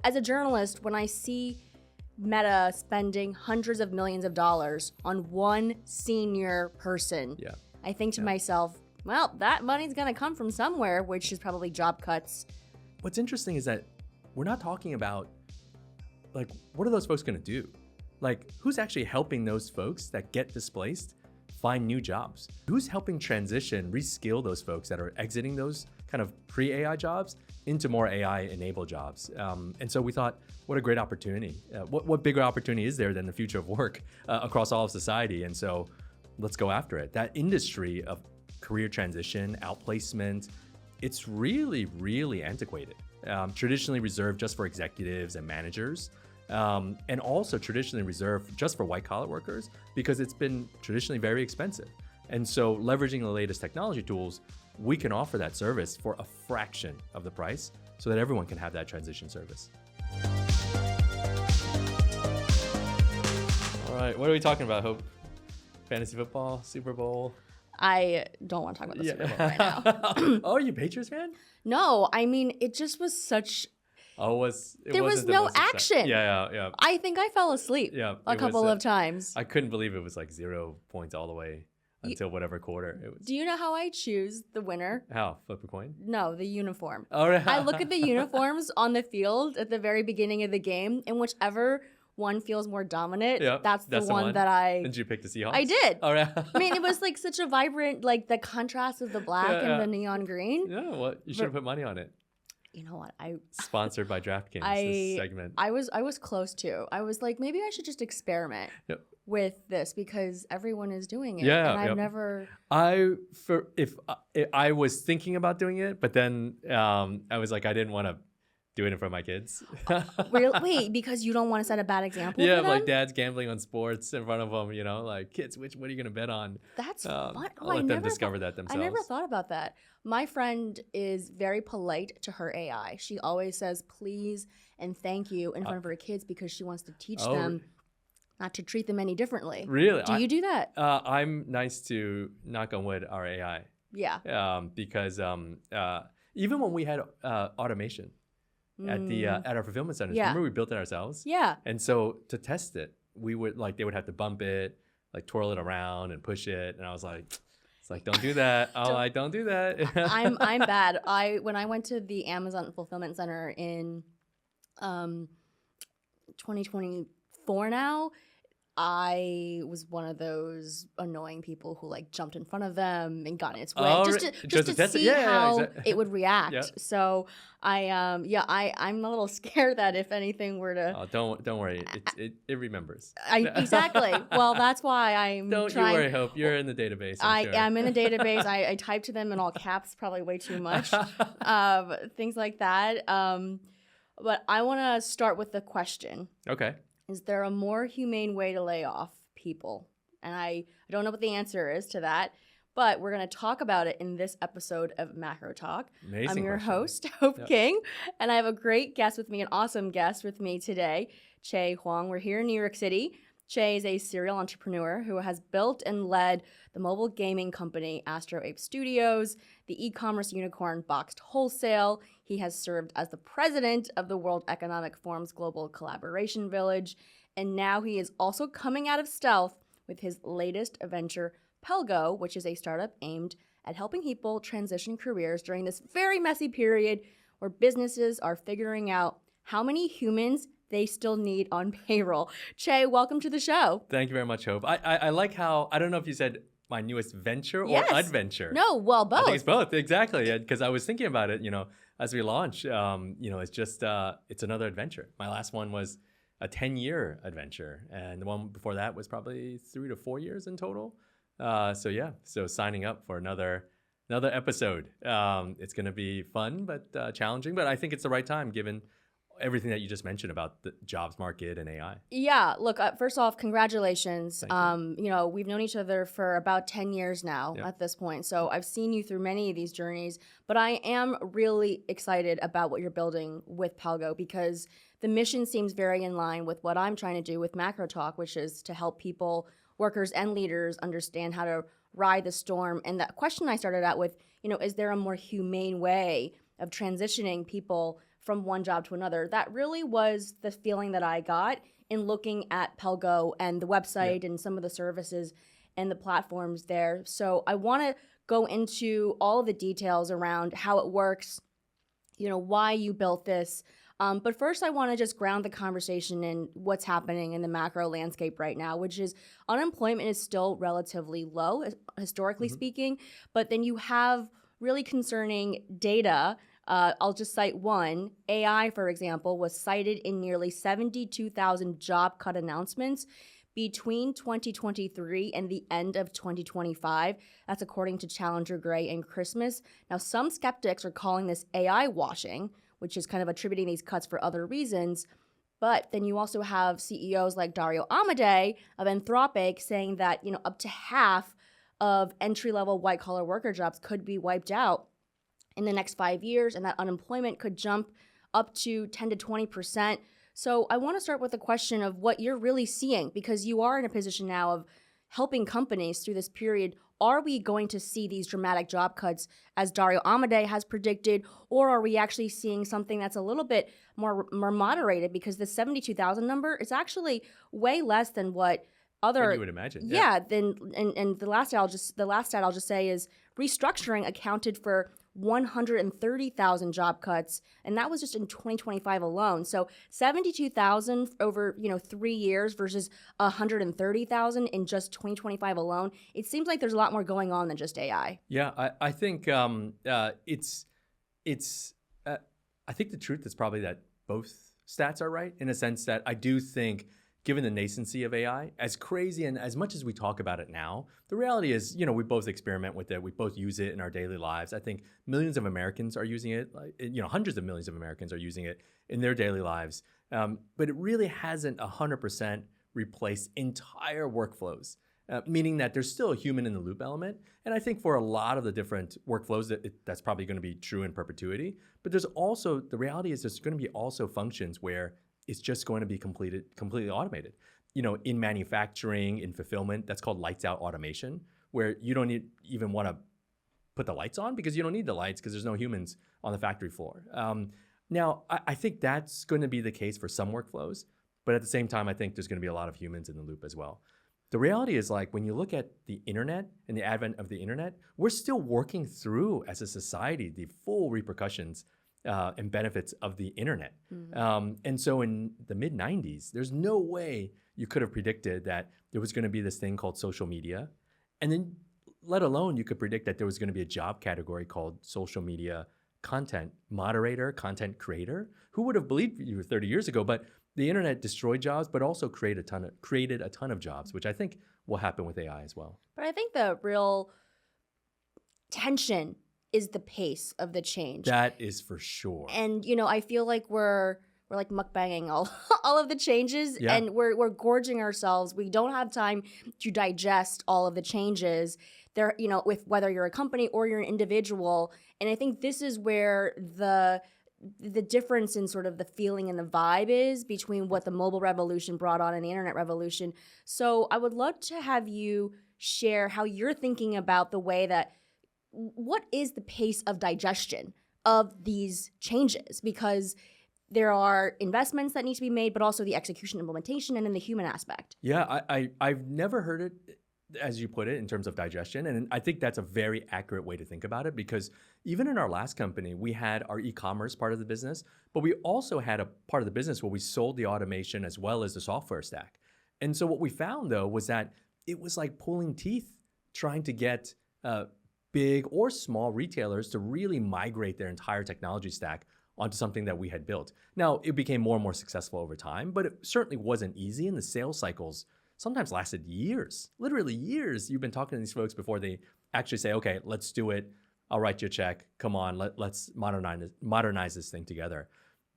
as a journalist, when I see Meta spending hundreds of millions of dollars on one senior person, I think to myself, well, that money's going to come from somewhere, which is probably job cuts. What's interesting is that we're not talking about, like, what are those folks going to do? Like, who's actually helping those folks that get displaced find new jobs? Who's helping transition, reskill those folks that are exiting those kind of pre-AI jobs into more AI-enabled jobs? And so we thought, what a great opportunity. What bigger opportunity is there than the future of work across all of society? And so let's go after it. That industry of career transition, outplacement, it's really, really antiquated. Traditionally reserved just for executives and managers. And also traditionally reserved just for white-collar workers because it's been traditionally very expensive. And so leveraging the latest technology tools, we can offer that service for a fraction of the price so that everyone can have that transition service. All right, what are we talking about, Hope? Fantasy football, Super Bowl? I don't want to talk about the Super Bowl right now. Oh, are you a Patriots fan? No, I mean, it just was such... There was no action. Yeah. I think I fell asleep a couple of times. I couldn't believe it was like 0 points all the way until whatever quarter it was. Do you know how I choose the winner? How? Flip a coin? No, the uniform. Oh, right. I look at the uniforms on the field at the very beginning of the game, and whichever one feels more dominant, that's the one that I... Did you pick the Seahawks? I did. Oh, right. I mean, it was like such a vibrant, like the contrast of the black and the neon green. Yeah, well, you should have put money on it. You know what? Sponsored by DraftKings, this segment. I was close to. I was like, maybe I should just experiment with this because everyone is doing it. Yeah, and I've never. If I was thinking about doing it, but then I was like, I didn't want to do it in front of my kids. Wait, because you don't want to set a bad example? Yeah, for them? like dad's gambling on sports in front of them. You know, like kids, what are you gonna bet on? That's fun. I'll let them discover that themselves. I never thought about that. My friend is very polite to her AI. She always says please and thank you in front of her kids because she wants to teach them not to treat them any differently. Really? Do you do that? I'm nice to, knock on wood, our AI. Yeah. Because even when we had automation at our fulfillment centers, remember we built it ourselves? Yeah. And so to test it, they would have to bump it, like twirl it around and push it, and I was like. It's like, don't do that. Don't do that. I'm bad. When I went to the Amazon fulfillment center in 2024 now, I was one of those annoying people who like jumped in front of them and got in its way just to see how it would react. Yeah. So I'm a little scared that if anything were to don't worry, it remembers. Exactly. Well, that's why I'm. Don't you worry, Hope. You're in the database. I'm in a database. I type to them in all caps, probably way too much. Things like that. But I want to start with the question. Okay. Is there a more humane way to lay off people? And I don't know what the answer is to that, but we're going to talk about it in this episode of Macro Talk. Amazing. I'm your host, Hope King, and I have a great guest with me, an awesome guest with me today, Chieh Huang. We're here in New York City. Chieh is a serial entrepreneur who has built and led the mobile gaming company Astro Ape Studios, the e-commerce unicorn Boxed Wholesale. He has served as the president of the World Economic Forum's Global Collaboration Village, and now he is also coming out of stealth with his latest venture, Pelgo, which is a startup aimed at helping people transition careers during this very messy period where businesses are figuring out how many humans they still need on payroll. Chieh, welcome to the show. Thank you very much, Hope. I like how, I don't know if you said my newest venture or adventure. No, well, both. I think it's both, exactly. Because I was thinking about it, as we launch, it's just, it's another adventure. My last one was a 10-year adventure. And the one before that was probably 3 to 4 years in total. So signing up for another episode. It's going to be fun, but challenging. But I think it's the right time given everything that you just mentioned about the jobs market and AI. Yeah, look, first off, congratulations. Thank you. We've known each other for about 10 years now at this point. So I've seen you through many of these journeys, but I am really excited about what you're building with Pelgo because the mission seems very in line with what I'm trying to do with Macro Talk, which is to help people, workers and leaders understand how to ride the storm. And that question I started out with, is there a more humane way of transitioning people from one job to another. That really was the feeling that I got in looking at Pelgo and the website and some of the services and the platforms there. So I want to go into all of the details around how it works, why you built this. But first, I want to just ground the conversation in what's happening in the macro landscape right now, which is unemployment is still relatively low, historically speaking. But then you have really concerning data. I'll just cite one. AI, for example, was cited in nearly 72,000 job cut announcements between 2023 and the end of 2025. That's according to Challenger Gray and Christmas. Now, some skeptics are calling this AI washing, which is kind of attributing these cuts for other reasons. But then you also have CEOs like Dario Amodei of Anthropic saying that, up to half of entry-level white-collar worker jobs could be wiped out in the next 5 years, and that unemployment could jump up to 10 to 20%. So I want to start with the question of what you're really seeing, because you are in a position now of helping companies through this period. Are we going to see these dramatic job cuts as Dario Amodei has predicted, or are we actually seeing something that's a little bit more moderated? Because the 72,000 number is actually way less than what other you would imagine. Then and the last stat I'll just say is restructuring accounted for 130,000 job cuts, and that was just in 2025 alone. So 72,000 over 3 years versus 130,000 in just 2025 alone. It seems like there's a lot more going on than just AI. Yeah, I think it's I think the truth is probably that both stats are right, in a sense that I do think, given the nascency of AI, as crazy and as much as we talk about it now, the reality is, we both experiment with it. We both use it in our daily lives. I think millions of Americans are using it. Hundreds of millions of Americans are using it in their daily lives. But it really hasn't 100% replaced entire workflows, meaning that there's still a human in the loop element. And I think for a lot of the different workflows, that's probably going to be true in perpetuity. But there's also, the reality is there's going to be also functions where it's just going to be completely automated. In manufacturing, in fulfillment, that's called lights out automation, where you don't even want to put the lights on because you don't need the lights because there's no humans on the factory floor. Now, I think that's going to be the case for some workflows, but at the same time, I think there's going to be a lot of humans in the loop as well. The reality is, when you look at the internet and the advent of the internet, we're still working through as a society the full repercussions and benefits of the internet. And so in the mid-90s, there's no way you could have predicted that there was going to be this thing called social media. And then let alone you could predict that there was going to be a job category called social media content moderator, content creator. Who would have believed you 30 years ago? But the internet destroyed jobs, but also created a ton of jobs, which I think will happen with AI as well. But I think the real tension is the pace of the change. That is for sure. And I feel like we're like mukbanging all of the changes, and we're gorging ourselves. We don't have time to digest all of the changes there, with whether you're a company or you're an individual. And I think this is where the difference in sort of the feeling and the vibe is between what the mobile revolution brought on and the internet revolution. So I would love to have you share how you're thinking about the way that, what is the pace of digestion of these changes? Because there are investments that need to be made, but also the execution, implementation, and then the human aspect. Yeah, I've never heard it, as you put it, in terms of digestion. And I think that's a very accurate way to think about it, because even in our last company, we had our e-commerce part of the business, but we also had a part of the business where we sold the automation as well as the software stack. And so what we found, though, was that it was like pulling teeth trying to get big or small retailers to really migrate their entire technology stack onto something that we had built. Now, it became more and more successful over time, but it certainly wasn't easy, and the sales cycles sometimes lasted years, literally years. You've been talking to these folks before they actually say, okay, let's do it. I'll write you a check. Come on, let's modernize this thing together.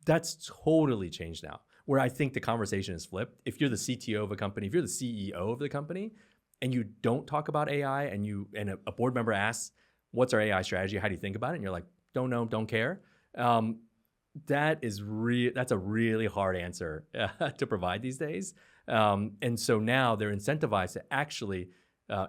That's totally changed now, where I think the conversation is flipped. If you're the CTO of a company, if you're the CEO of the company, and you don't talk about AI, and a board member asks, what's our AI strategy? How do you think about it? And you're like, don't know, don't care. That's a really hard answer to provide these days. And so now they're incentivized to actually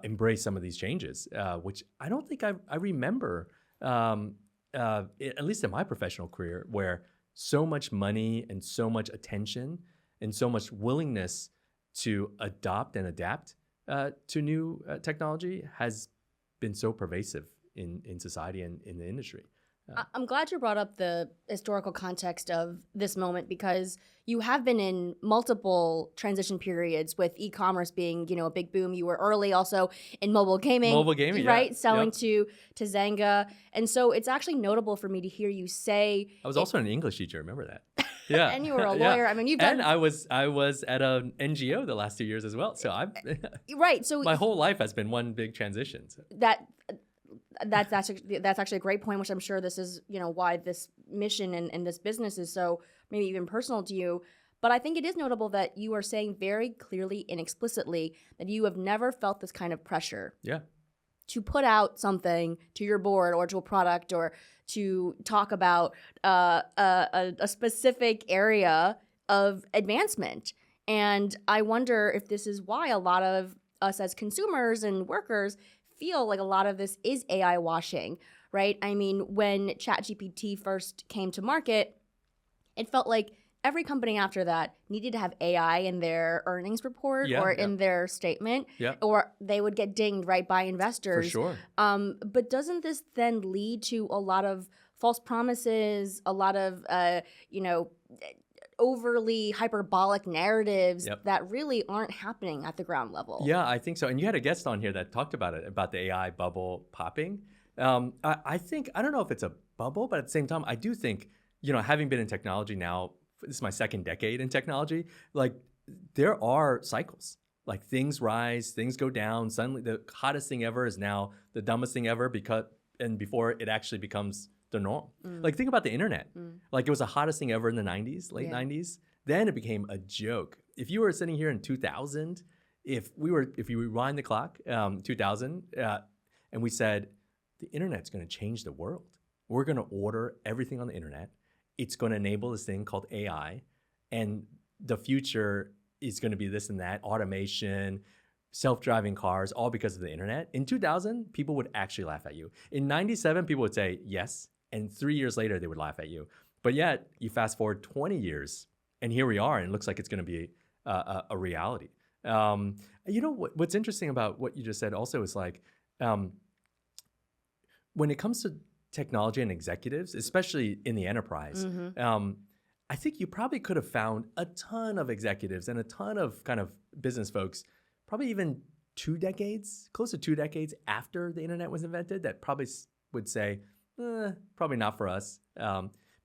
embrace some of these changes, which I don't think I remember, at least in my professional career, where so much money and so much attention and so much willingness to adopt and adapt to new technology has been so pervasive in society and in the industry. I'm glad you brought up the historical context of this moment, because you have been in multiple transition periods, with e-commerce being, a big boom. You were early also in mobile gaming. Mobile gaming, right? yeah. Selling Yep. to Zynga. And so it's actually notable for me to hear you say. I was also an English teacher, remember that? Yeah. And you were a Yeah. lawyer. I mean, you've done. And I was at an NGO the last 2 years as well. So I've Right. So my whole life has been one big transition. So. that's actually a great point, which I'm sure this is, why this mission and this business is so maybe even personal to you. But I think it is notable that you are saying very clearly and explicitly that you have never felt this kind of pressure Yeah. to put out something to your board or to a product, or to talk about a specific area of advancement. And I wonder if this is why a lot of us as consumers and workers feel like a lot of this is AI washing, right? I mean, when ChatGPT first came to market, it felt like every company after that needed to have AI in their earnings report or in their statement, or they would get dinged right by investors. For sure. But doesn't this then lead to a lot of false promises, a lot of, overly hyperbolic narratives that really aren't happening at the ground level? Yeah, I think so. And you had a guest on here that talked about it, about the AI bubble popping. I think, I don't know if it's a bubble, but at the same time, I do think, having been in technology now, this is my second decade in technology, like there are cycles. Like things rise, things go down. Suddenly the hottest thing ever is now the dumbest thing ever, before it actually becomes the norm. Like think about the internet. Like it was the hottest thing ever in the 90s, late 90s. Then it became a joke. If you were sitting here in 2000, if you rewind the clock, 2000, and we said, the internet's gonna change the world. We're gonna order everything on the internet. It's gonna enable this thing called AI, and the future is gonna be this and that, automation, self-driving cars, all because of the internet. In 2000, people would actually laugh at you. In 97, people would say yes, and 3 years later, they would laugh at you. But yet, you fast forward 20 years, and here we are, and it looks like it's gonna be a reality. What's interesting about what you just said also is like, when it comes to technology and executives, especially in the enterprise, I think you probably could have found a ton of executives and a ton of kind of business folks, probably even close to 2 decades after the internet was invented, that probably would say, probably not for us.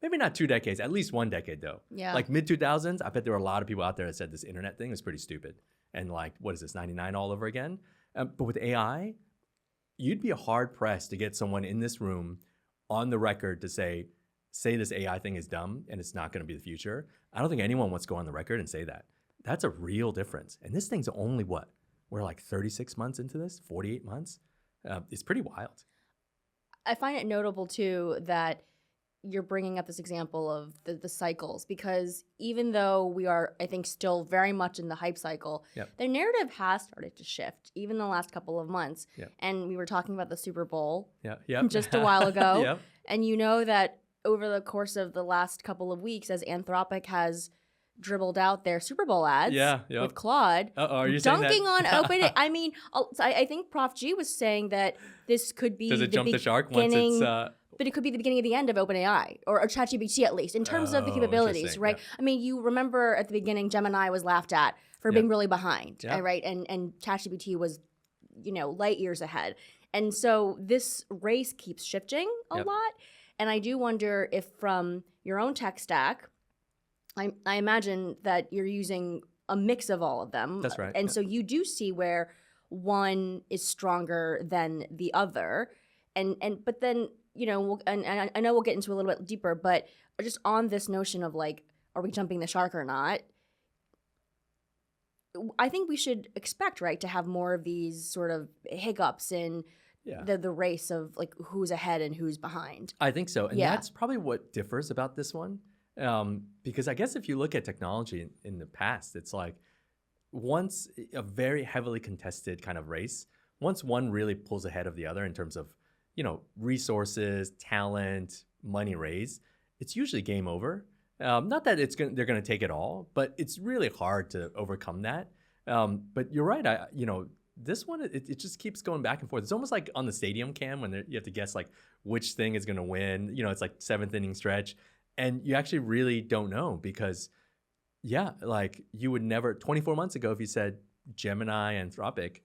Maybe not 2 decades, at least 1 decade though. Yeah. Like mid 2000s, I bet there were a lot of people out there that said this internet thing was pretty stupid. And like, what is this, 99 all over again? But with AI, you'd be hard pressed to get someone in this room on the record to say this AI thing is dumb and it's not going to be the future. I don't think anyone wants to go on the record and say that. That's a real difference. And this thing's only what? We're like 36 months into this, 48 months. It's pretty wild. I find it notable too that you're bringing up this example of the cycles, because even though we are, I think, still very much in the hype cycle, the narrative has started to shift, even the last couple of months. And we were talking about the Super Bowl just a while ago. And you know that over the course of the last couple of weeks, as Anthropic has dribbled out their Super Bowl ads with Claude, are you saying dunking that? on open. I mean, I think Prof G was saying that this could be Does it jump the shark once it's... But it could be the beginning of the end of OpenAI, or ChatGPT at least, in terms of the capabilities, right? I mean, you remember at the beginning, Gemini was laughed at for being really behind, right? And ChatGPT was, light years ahead. And so this race keeps shifting a lot. And I do wonder if from your own tech stack, I imagine that you're using a mix of all of them. That's right. And so you do see where one is stronger than the other. But then, and I know we'll get into a little bit deeper, but just on this notion of like, are we jumping the shark or not? I think we should expect, right, to have more of these sort of hiccups in the race of like who's ahead and who's behind. I think so. And that's probably what differs about this one. Because I guess if you look at technology in the past, it's like once a very heavily contested kind of race, once one really pulls ahead of the other in terms of, resources, talent, money raised, it's usually game over. Not that they're gonna take it all, but it's really hard to overcome that. But you're right. This one it just keeps going back and forth. It's almost like on the stadium cam when you have to guess like which thing is gonna win. It's like seventh inning stretch, and you actually really don't know because yeah, like you would never 24 months ago if you said Gemini and Anthropic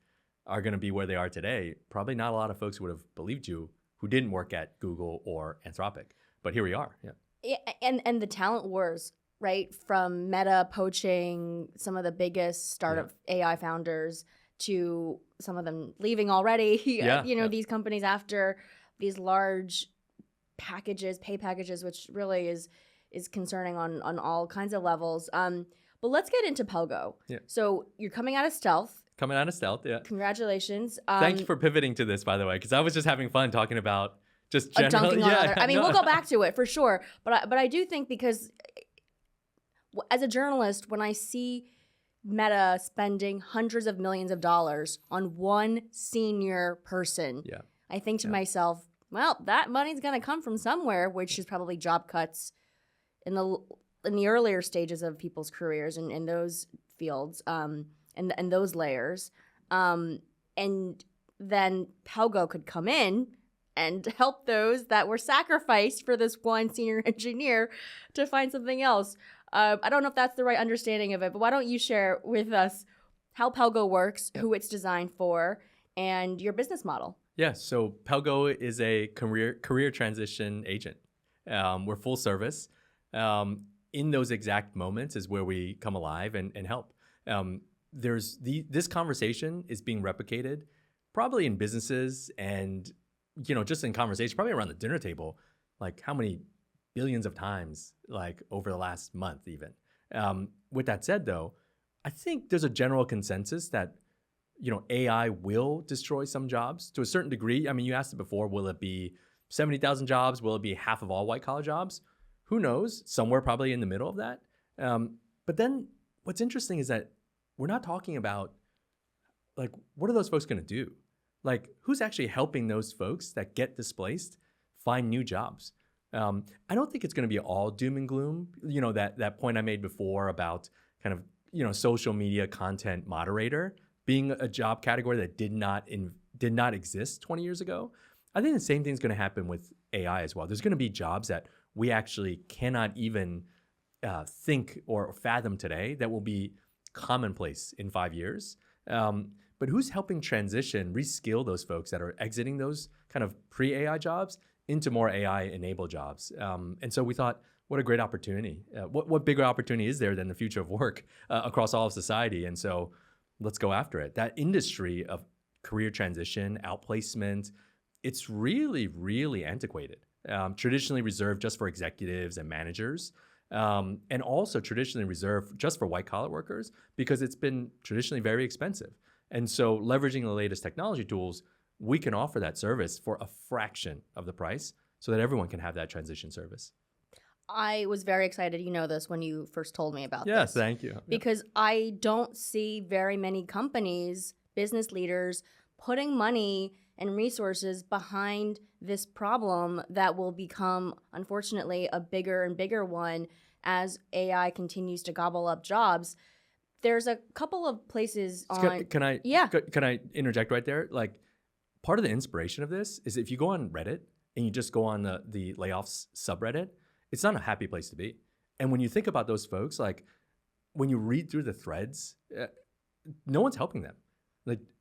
are gonna be where they are today, probably not a lot of folks would have believed you who didn't work at Google or Anthropic. But here we are. Yeah. Yeah, and the talent wars, right? From Meta poaching some of the biggest startup AI founders to some of them leaving already. These companies after these large pay packages, which really is concerning on all kinds of levels. But let's get into Pelgo. Yeah. So you're coming out of stealth. Coming out of stealth, yeah. Congratulations. Thank you for pivoting to this, by the way, because I was just having fun talking about just general. Dunking on other. I mean, we'll go back to it for sure. But I do think because as a journalist, when I see Meta spending hundreds of millions of dollars on one senior person, I think to myself, well, that money's going to come from somewhere, which is probably job cuts in the earlier stages of people's careers and in those fields and those layers. And then Pelgo could come in and help those that were sacrificed for this one senior engineer to find something else. I don't know if that's the right understanding of it, but why don't you share with us how Pelgo works, who it's designed for, and your business model? Yeah, so Pelgo is a career transition agent. We're full service. In those exact moments is where we come alive and help. This conversation is being replicated probably in businesses and just in conversation, probably around the dinner table, like how many billions of times, like over the last month even. With that said, though, I think there's a general consensus that AI will destroy some jobs to a certain degree. I mean, you asked it before, will it be 70,000 jobs? Will it be half of all white collar jobs? Who knows? Somewhere probably in the middle of that. But then what's interesting is that we're not talking about like, what are those folks going to do? Like, who's actually helping those folks that get displaced find new jobs? I don't think it's going to be all doom and gloom. That point I made before about kind of, social media content moderator being a job category that did not exist 20 years ago. I think the same thing is going to happen with AI as well. There's going to be jobs that we actually cannot even think or fathom today that will be commonplace in 5 years. But who's helping reskill those folks that are exiting those kind of pre-AI jobs into more AI-enabled jobs? And so we thought, what a great opportunity. What bigger opportunity is there than the future of work across all of society? And so let's go after it. That industry of career transition, outplacement, it's really, really antiquated. Traditionally reserved just for executives and managers, and also traditionally reserved just for white-collar workers because it's been traditionally very expensive. And so leveraging the latest technology tools, we can offer that service for a fraction of the price so that everyone can have that transition service. I was very excited, this, when you first told me about this. Yes, thank you. Because I don't see very many companies, business leaders, putting money and resources behind this problem that will become, unfortunately, a bigger and bigger one as AI continues to gobble up jobs. There's a couple of places on... Can I interject right there? Like, part of the inspiration of this is if you go on Reddit and you just go on the Layoffs subreddit, it's not a happy place to be. And when you think about those folks, like, when you read through the threads, no one's helping them.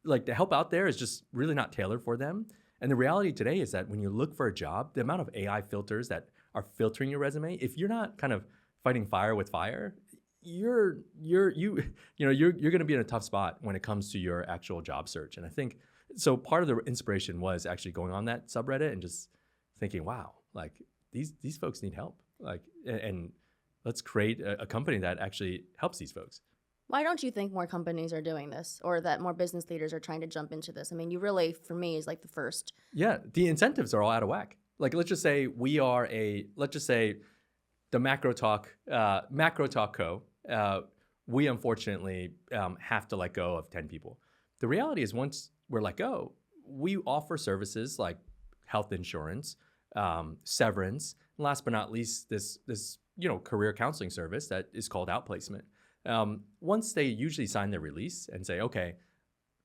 Like the help out there is just really not tailored for them. And the reality today is that when you look for a job, the amount of AI filters that are filtering your resume, if you're not kind of fighting fire with fire, you're going to be in a tough spot when it comes to your actual job search. And I think so part of the inspiration was actually going on that subreddit and just thinking, wow, like these folks need help. Like, and let's create a company that actually helps these folks. Why don't you think more companies are doing this, or that more business leaders are trying to jump into this? I mean, you really, for me, is like the first. Yeah, the incentives are all out of whack. Like, let's just say the Macro Talk Co. We unfortunately have to let go of 10 people. The reality is once we're let go, we offer services like health insurance, severance, and last but not least, this career counseling service that is called outplacement. Once they usually sign their release and say, okay,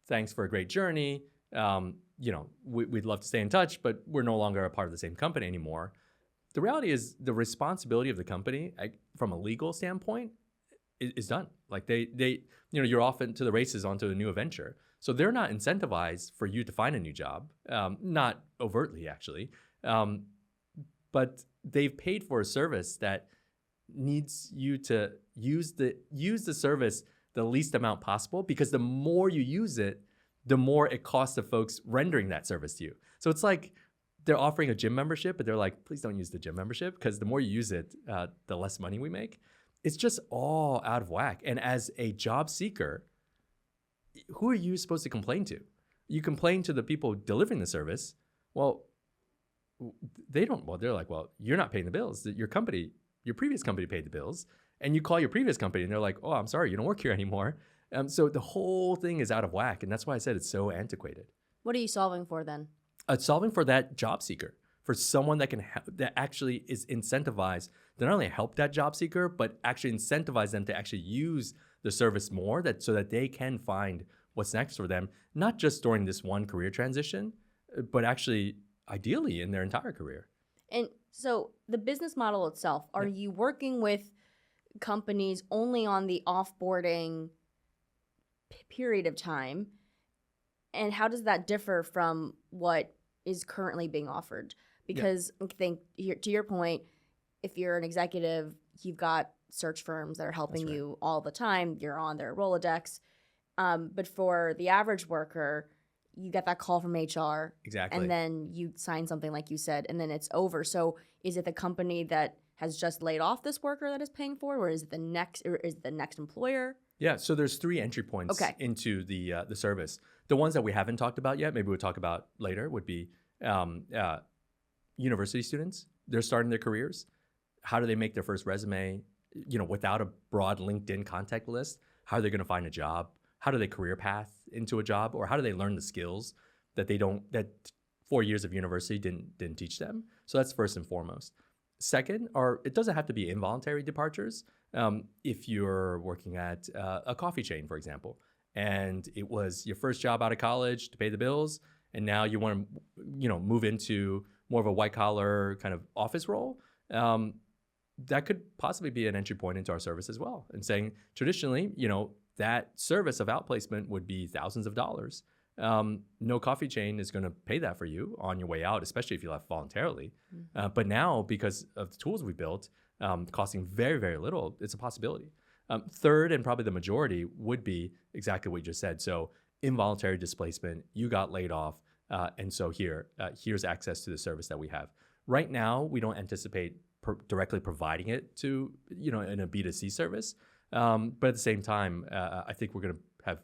thanks for a great journey. We'd love to stay in touch, but we're no longer a part of the same company anymore. The reality is the responsibility of the company from a legal standpoint is done. Like you're off into the races onto a new adventure. So they're not incentivized for you to find a new job, not overtly actually, but they've paid for a service that needs you to use the service the least amount possible, because the more you use it, the more it costs the folks rendering that service to you. So it's like they're offering a gym membership, but they're like, please don't use the gym membership, because the more you use it, the less money we make. It's just all out of whack. And as a job seeker, who are you supposed to complain to? You complain to the people delivering the service. Well, they don't. Well, they're like, well, you're not paying the bills. Your previous company paid the bills. And you call your previous company and they're like, oh, I'm sorry, you don't work here anymore. So the whole thing is out of whack. And that's why I said it's so antiquated. What are you solving for then? Solving for that job seeker, for someone that that actually is incentivized to not only help that job seeker, but actually incentivize them to actually use the service more, so that they can find what's next for them, not just during this one career transition, but actually ideally in their entire career. And so the business model itself, are you working with companies only on the offboarding period of time? And how does that differ from what is currently being offered? Because I think, to your point, if you're an executive, you've got search firms that are helping you all the time. You're on their Rolodex. But for the average worker, you get that call from HR. Exactly. And then you sign something like you said, and then it's over. So is it the company that has just laid off this worker that is paying for it, or is it the next employer? Yeah, so there's 3 entry points into the service. The ones that we haven't talked about yet, maybe we'll talk about later, would be university students. They're starting their careers. How do they make their first resume? Without a broad LinkedIn contact list, how are they going to find a job? How do they career path into a job, or how do they learn the skills that 4 years of university didn't teach them? So that's first and foremost. Second, it doesn't have to be involuntary departures. If you're working at a coffee chain, for example, and it was your first job out of college to pay the bills, and now you want to, move into more of a white collar kind of office role, that could possibly be an entry point into our service as well. And saying traditionally, that service of outplacement would be thousands of dollars. No coffee chain is going to pay that for you on your way out, especially if you left voluntarily. But now, because of the tools we built, costing very, very little, it's a possibility. Third, and probably the majority, would be exactly what you just said. So involuntary displacement, you got laid off, and so here's access to the service that we have. Right now, we don't anticipate directly providing it to, in a B2C service. But at the same time, I think we're going to have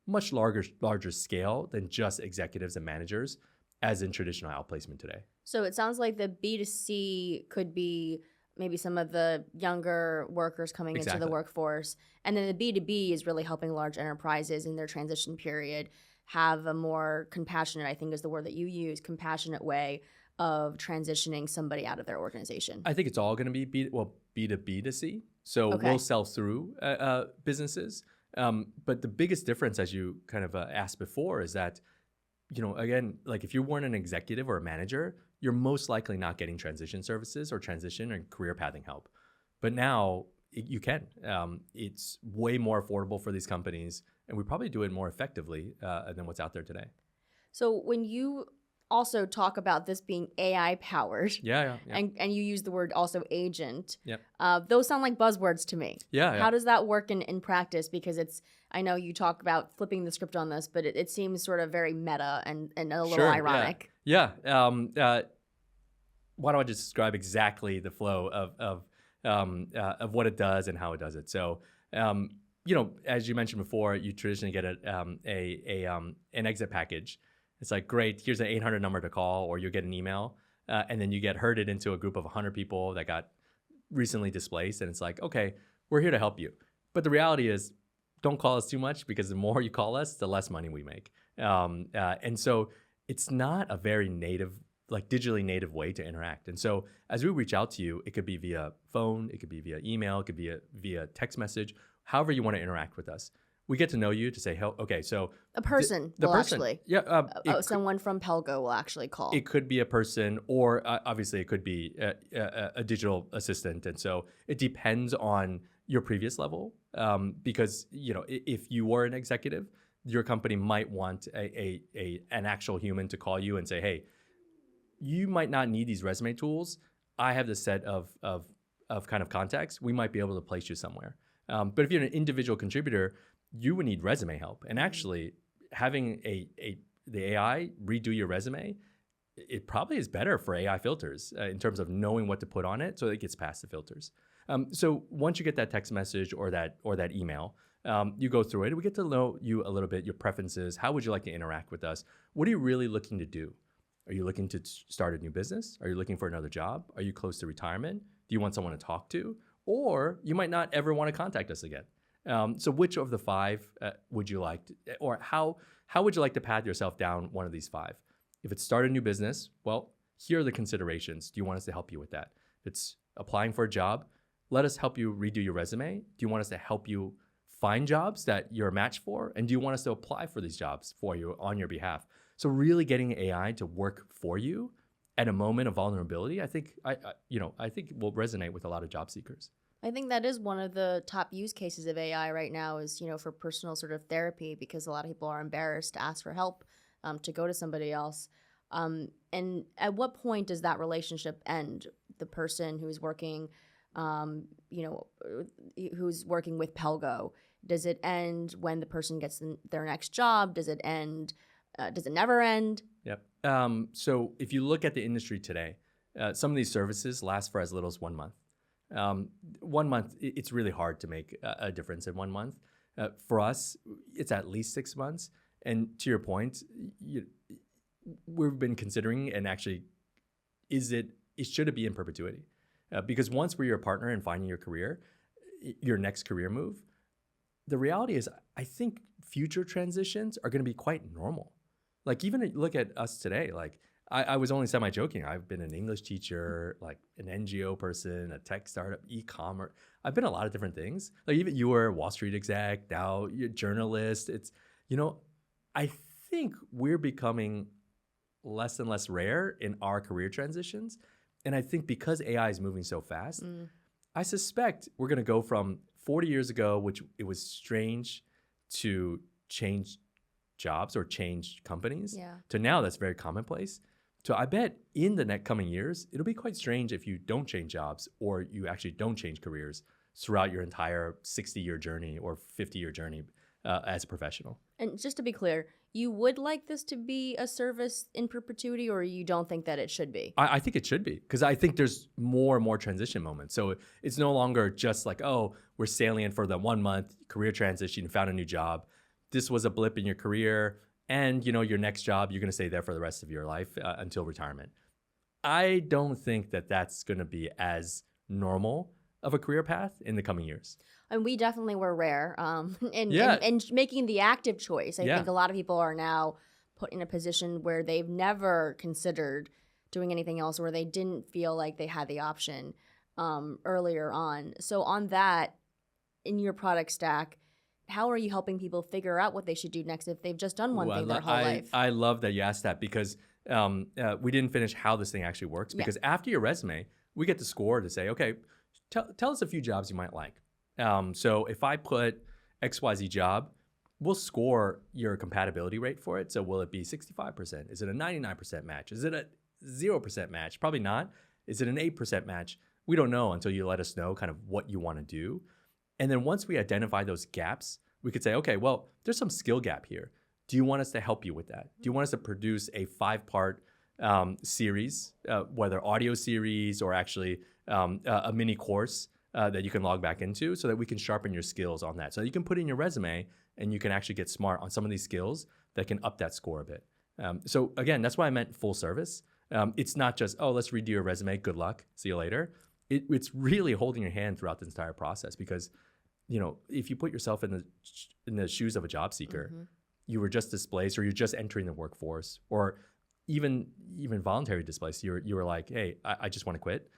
much larger scale than just executives and managers, as in traditional outplacement today. So it sounds like the B2C could be maybe some of the younger workers coming into the workforce. And then the B2B is really helping large enterprises in their transition period have a more compassionate, I think is the word that you use, compassionate way of transitioning somebody out of their organization. I think it's all going to be B2B to C. So we'll sell through businesses. But the biggest difference, as you kind of asked before, is that, again, like if you weren't an executive or a manager, you're most likely not getting transition services or transition and career pathing help. But now you can. It's way more affordable for these companies, and we probably do it more effectively than what's out there today. So when you also talk about this being AI powered, and you use the word also agent, those sound like buzzwords to me. How does that work in practice? Because I know you talk about flipping the script on this, but it seems sort of very meta and a little ironic. Why don't I just describe exactly the flow of what it does and how it does it? So, as you mentioned before, you traditionally get an exit package. It's like, great, here's an 800 number to call, or you get an email, and then you get herded into a group of 100 people that got recently displaced, and it's like, okay, we're here to help you. But the reality is, don't call us too much, because the more you call us, the less money we make. And so it's not a very native like digitally native way to interact. And so as we reach out to you, it could be via phone, it could be via email, it could be via text message, however you want to interact with us. We get to know you to say, okay, so A person the will person, actually, someone from Pelgo will actually call. it could be a person, or obviously it could be a digital assistant. And so it depends on your previous level, because if you were an executive, your company might want an actual human to call you and say, hey, you might not need these resume tools. I have this set of kind of contacts. We might be able to place you somewhere. But if you're an individual contributor, you would need resume help. And actually, having the AI redo your resume, it probably is better for AI filters in terms of knowing what to put on it so it gets past the filters. So once you get that text message or that email, you go through it. We get to know you a little bit, your preferences. How would you like to interact with us? What are you really looking to do? Are you looking to start a new business? Are you looking for another job? Are you close to retirement? Do you want someone to talk to? Or you might not ever want to contact us again. So which of the five would you like to, or how would you like to path yourself down one of these five? If it's start a new business, well, here are the considerations. Do you want us to help you with that? If it's applying for a job, let us help you redo your resume. Do you want us to help you find jobs that you're a match for? And do you want us to apply for these jobs for you on your behalf? So really getting AI to work for you at a moment of vulnerability, I think will resonate with a lot of job seekers. I think that is one of the top use cases of AI right now is, for personal sort of therapy, because a lot of people are embarrassed to ask for help, to go to somebody else. And at what point does that relationship end? The person who's working, who's working with Pelgo, does it end when the person gets their next job? Does it end? Does it never end? Yep. So if you look at the industry today, some of these services last for as little as 1 month. 1 month, it's really hard to make a difference in 1 month. For us, it's at least 6 months. And to your point, we've been considering, and actually, should it be in perpetuity? Because once we're your partner in finding your career, your next career move, the reality is, I think future transitions are going to be quite normal. Like even look at us today, like I was only semi-joking. I've been an English teacher, like an NGO person, a tech startup, e-commerce. I've been a lot of different things. Like even you were a Wall Street exec, now you're a journalist. It's, I think we're becoming less and less rare in our career transitions. And I think because AI is moving so fast, I suspect we're going to go from 40 years ago, which it was strange to change jobs or change companies, to now that's very commonplace. So I bet in the next coming years, it'll be quite strange if you don't change jobs or you actually don't change careers throughout your entire 60-year journey or 50-year journey as a professional. And just to be clear, you would like this to be a service in perpetuity, or you don't think that it should be? I think it should be, because I think there's more and more transition moments. So it's no longer just like, oh, we're sailing in for the 1 month career transition, found a new job. This was a blip in your career, and your next job, you're going to stay there for the rest of your life until retirement. I don't think that that's going to be as normal of a career path in the coming years. And we definitely were rare in making the active choice. I think a lot of people are now put in a position where they've never considered doing anything else, or they didn't feel like they had the option earlier on. So on that, in your product stack, how are you helping people figure out what they should do next if they've just done one thing their whole life? I love that you asked that, because we didn't finish how this thing actually works. Because after your resume, we get the score to say, okay, tell us a few jobs you might like. So if I put XYZ job, we'll score your compatibility rate for it. So will it be 65%? Is it a 99% match? Is it a 0% match? Probably not. Is it an 8% match? We don't know until you let us know kind of what you want to do. And then once we identify those gaps, we could say, okay, well, there's some skill gap here. Do you want us to help you with that? Do you want us to produce a 5-part series, whether audio series or actually a mini course that you can log back into, so that we can sharpen your skills on that? So you can put in your resume and you can actually get smart on some of these skills that can up that score a bit. So again, that's why I meant full service. It's not just, oh, let's redo your resume, good luck, see you later. It's really holding your hand throughout the entire process, because if you put yourself in the shoes of a job seeker, you were just displaced, or you're just entering the workforce, or even voluntary displaced, you were like, hey, I just want to quit.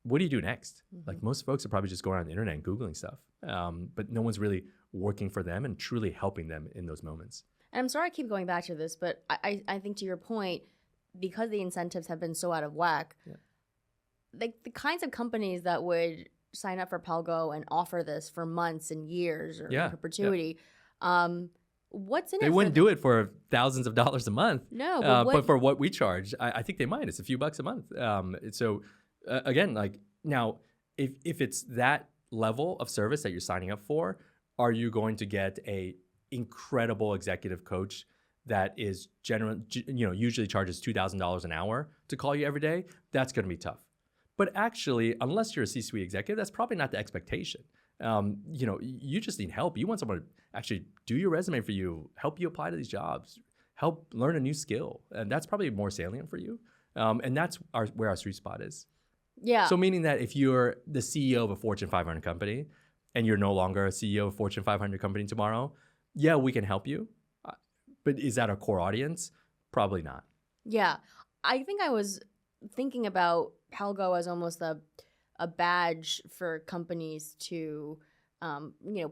What do you do next? Like most folks are probably just going on the internet and Googling stuff, but no one's really working for them and truly helping them in those moments. And I'm sorry I keep going back to this, but I think to your point, because the incentives have been so out of whack, like the kinds of companies that would sign up for Pelgo and offer this for months and years or in perpetuity, what's in it? They wouldn't do it for thousands of dollars a month. No, but for what we charge, I think they might. It's a few bucks a month. Again, like now, if it's that level of service that you're signing up for, are you going to get a incredible executive coach that is usually charges $2,000 an hour to call you every day? That's going to be tough. But actually, unless you're a C-suite executive, that's probably not the expectation. You just need help. You want someone to actually do your resume for you, help you apply to these jobs, help learn a new skill. And that's probably more salient for you. And that's where our sweet spot is. Yeah. So meaning that if you're the CEO of a Fortune 500 company and you're no longer a CEO of a Fortune 500 company tomorrow, yeah, we can help you. But is that our core audience? Probably not. Yeah. I think I was thinking about Pelgo as almost a badge for companies to,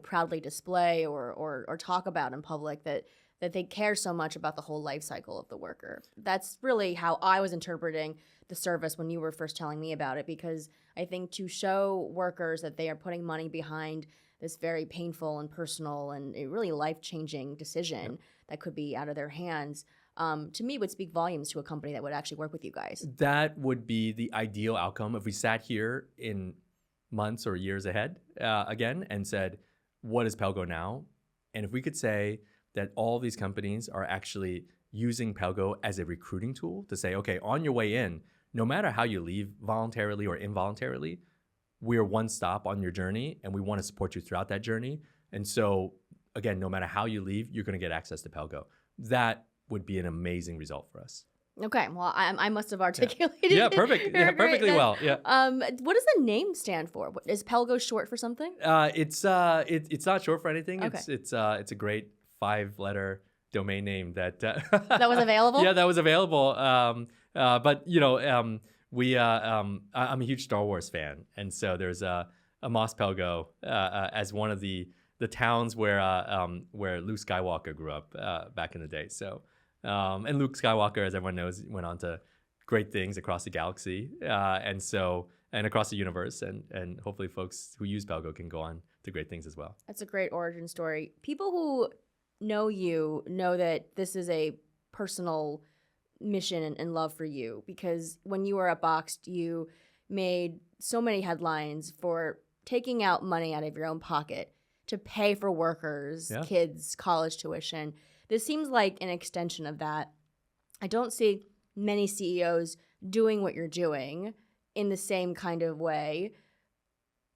proudly display or talk about in public that they care so much about the whole life cycle of the worker. That's really how I was interpreting the service when you were first telling me about it, because I think to show workers that they are putting money behind this very painful and personal and a really life-changing decision that could be out of their hands, to me would speak volumes to a company that would actually work with you guys. That would be the ideal outcome if we sat here in months or years ahead again and said, what is Pelgo now? And if we could say that all these companies are actually using Pelgo as a recruiting tool to say, okay, on your way in, no matter how you leave voluntarily or involuntarily, we're one stop on your journey and we want to support you throughout that journey. And so again, no matter how you leave, you're going to get access to Pelgo. That would be an amazing result for us. Okay, well, I must have articulated it. Perfect. Yeah, perfectly well. Yeah. What does the name stand for? Is Pelgo short for something? It's not short for anything. Okay. It's a great 5-letter domain name that that was available. Yeah, that was available. But I'm a huge Star Wars fan, and so there's a Mos Pelgo as one of the towns where Luke Skywalker grew up back in the day. So, and Luke Skywalker, as everyone knows, went on to great things across the galaxy, and across the universe, and hopefully folks who use Pelgo can go on to great things as well. That's a great origin story. People who know you know that this is a personal mission and love for you, because when you were at Boxed, you made so many headlines for taking out money out of your own pocket to pay for workers, kids' college tuition. This seems like an extension of that. I don't see many CEOs doing what you're doing in the same kind of way.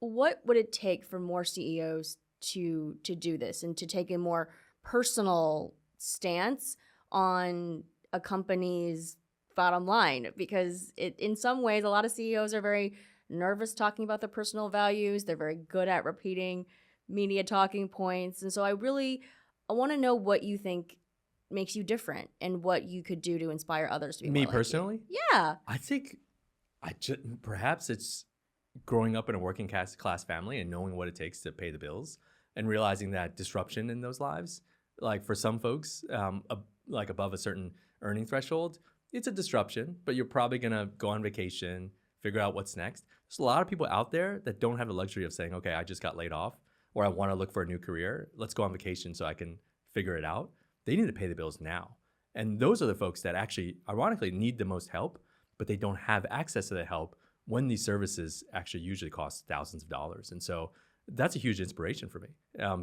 What would it take for more CEOs to do this and to take a more personal stance on a company's bottom line? Because in some ways, a lot of CEOs are very nervous talking about their personal values. They're very good at repeating media talking points. And so I want to know what you think makes you different and what you could do to inspire others to be more like you. Me personally? Yeah. I think perhaps it's growing up in a working class family and knowing what it takes to pay the bills and realizing that disruption in those lives, like for some folks, like above a certain earning threshold, it's a disruption, but you're probably going to go on vacation, figure out what's next. There's a lot of people out there that don't have the luxury of saying, okay, I just got laid off, or I want to look for a new career. Let's go on vacation so I can figure it out. They need to pay the bills now. And those are the folks that actually, ironically, need the most help, but they don't have access to the help when these services actually usually cost thousands of dollars. And so that's a huge inspiration for me,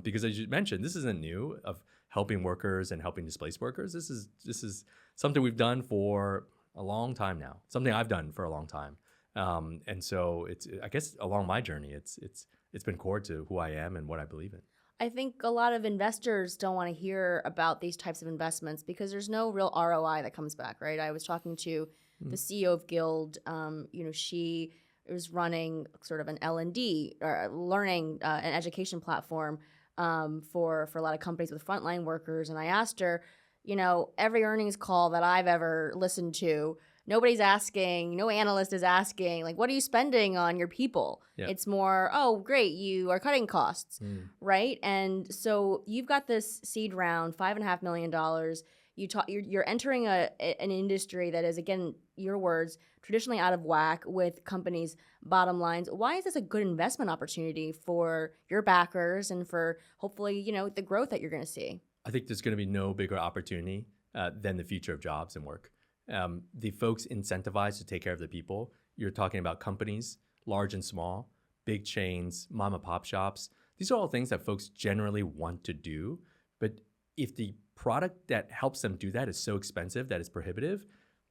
because as you mentioned, this isn't new of helping workers and helping displaced workers. This is something we've done for a long time now, something I've done for a long time. And so it's, I guess along my journey, it's been core to who I am and what I believe in. I think a lot of investors don't want to hear about these types of investments because there's no real ROI that comes back, right? I was talking to the CEO of Guild. She was running sort of an L&D or learning and education platform for a lot of companies with frontline workers. And I asked her, every earnings call that I've ever listened to, nobody's asking, no analyst is asking, like, what are you spending on your people? Yeah. It's more, oh, great, you are cutting costs, right? And so you've got this seed round, $5.5 million. You're entering an industry that is, again, your words, traditionally out of whack with companies' bottom lines. Why is this a good investment opportunity for your backers and for hopefully, the growth that you're going to see? I think there's going to be no bigger opportunity than the future of jobs and work. The folks incentivized to take care of the people, you're talking about companies, large and small, big chains, mom and pop shops. These are all things that folks generally want to do. But if the product that helps them do that is so expensive that it's prohibitive,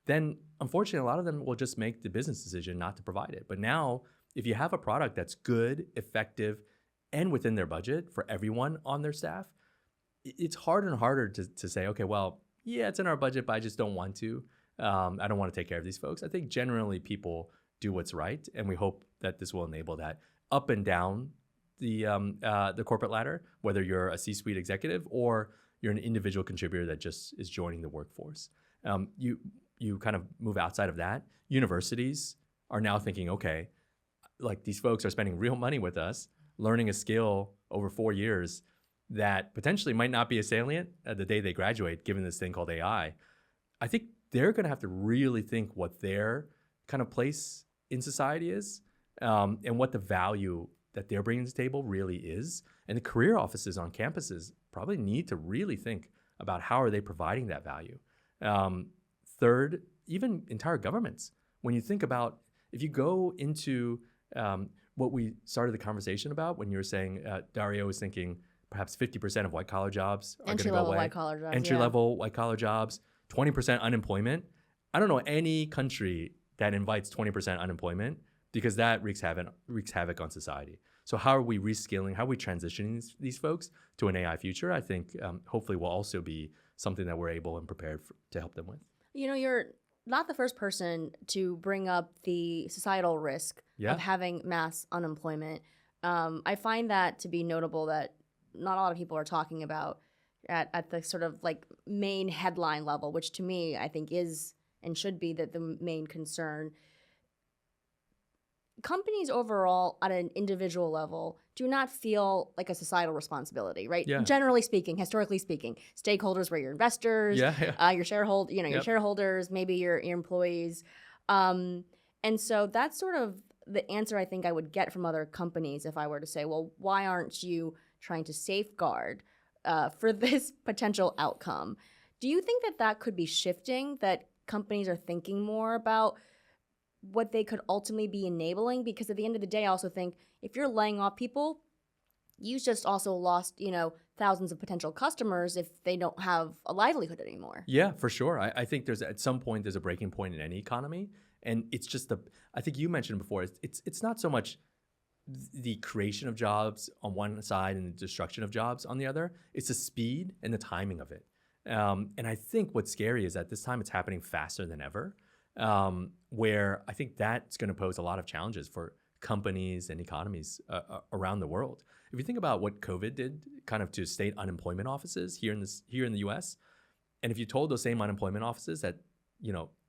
then unfortunately, a lot of them will just make the business decision not to provide it. But now, if you have a product that's good, effective, and within their budget for everyone on their staff, it's harder and harder to say, okay, well, yeah, it's in our budget, but I just don't want to. I don't want to take care of these folks. I think generally people do what's right, and we hope that this will enable that up and down the corporate ladder, whether you're a C-suite executive or you're an individual contributor that just is joining the workforce. You kind of move outside of that. Universities are now thinking, okay, like these folks are spending real money with us, learning a skill over 4 years that potentially might not be as salient the day they graduate, given this thing called AI. I think they're going to have to really think what their kind of place in society is, and what the value that they're bringing to the table really is. And the career offices on campuses probably need to really think about how are they providing that value. Third, even entire governments. When you think about, if you go into what we started the conversation about when you were saying, Dario was thinking perhaps 50% of white-collar jobs are going to go away. White-collar jobs, Entry-level white-collar jobs, 20% unemployment. I don't know any country that invites 20% unemployment, because that wreaks havoc on society. So how are we reskilling? How are we transitioning these folks to an AI future? I think hopefully will also be something that we're able and prepared to help them with. You're not the first person to bring up the societal risk of having mass unemployment. I find that to be notable that not a lot of people are talking about at the sort of like main headline level, which to me I think is and should be the main concern. Companies overall at an individual level do not feel like a societal responsibility, right? Yeah. Generally speaking, historically speaking, stakeholders were your investors, your your shareholders, maybe your employees. And so that's sort of the answer I think I would get from other companies if I were to say, well, why aren't you trying to safeguard for this potential outcome? Do you think that could be shifting, that companies are thinking more about what they could ultimately be enabling? Because at the end of the day, I also think if you're laying off people, you just also lost, thousands of potential customers if they don't have a livelihood anymore. Yeah, for sure. I think at some point there's a breaking point in any economy, and it's just I think you mentioned before, it's not so much the creation of jobs on one side and the destruction of jobs on the other. It's the speed and the timing of it. And I think what's scary is that this time it's happening faster than ever. Where I think that's going to pose a lot of challenges for companies and economies around the world. If you think about what COVID did kind of to state unemployment offices here in the US, and if you told those same unemployment offices that,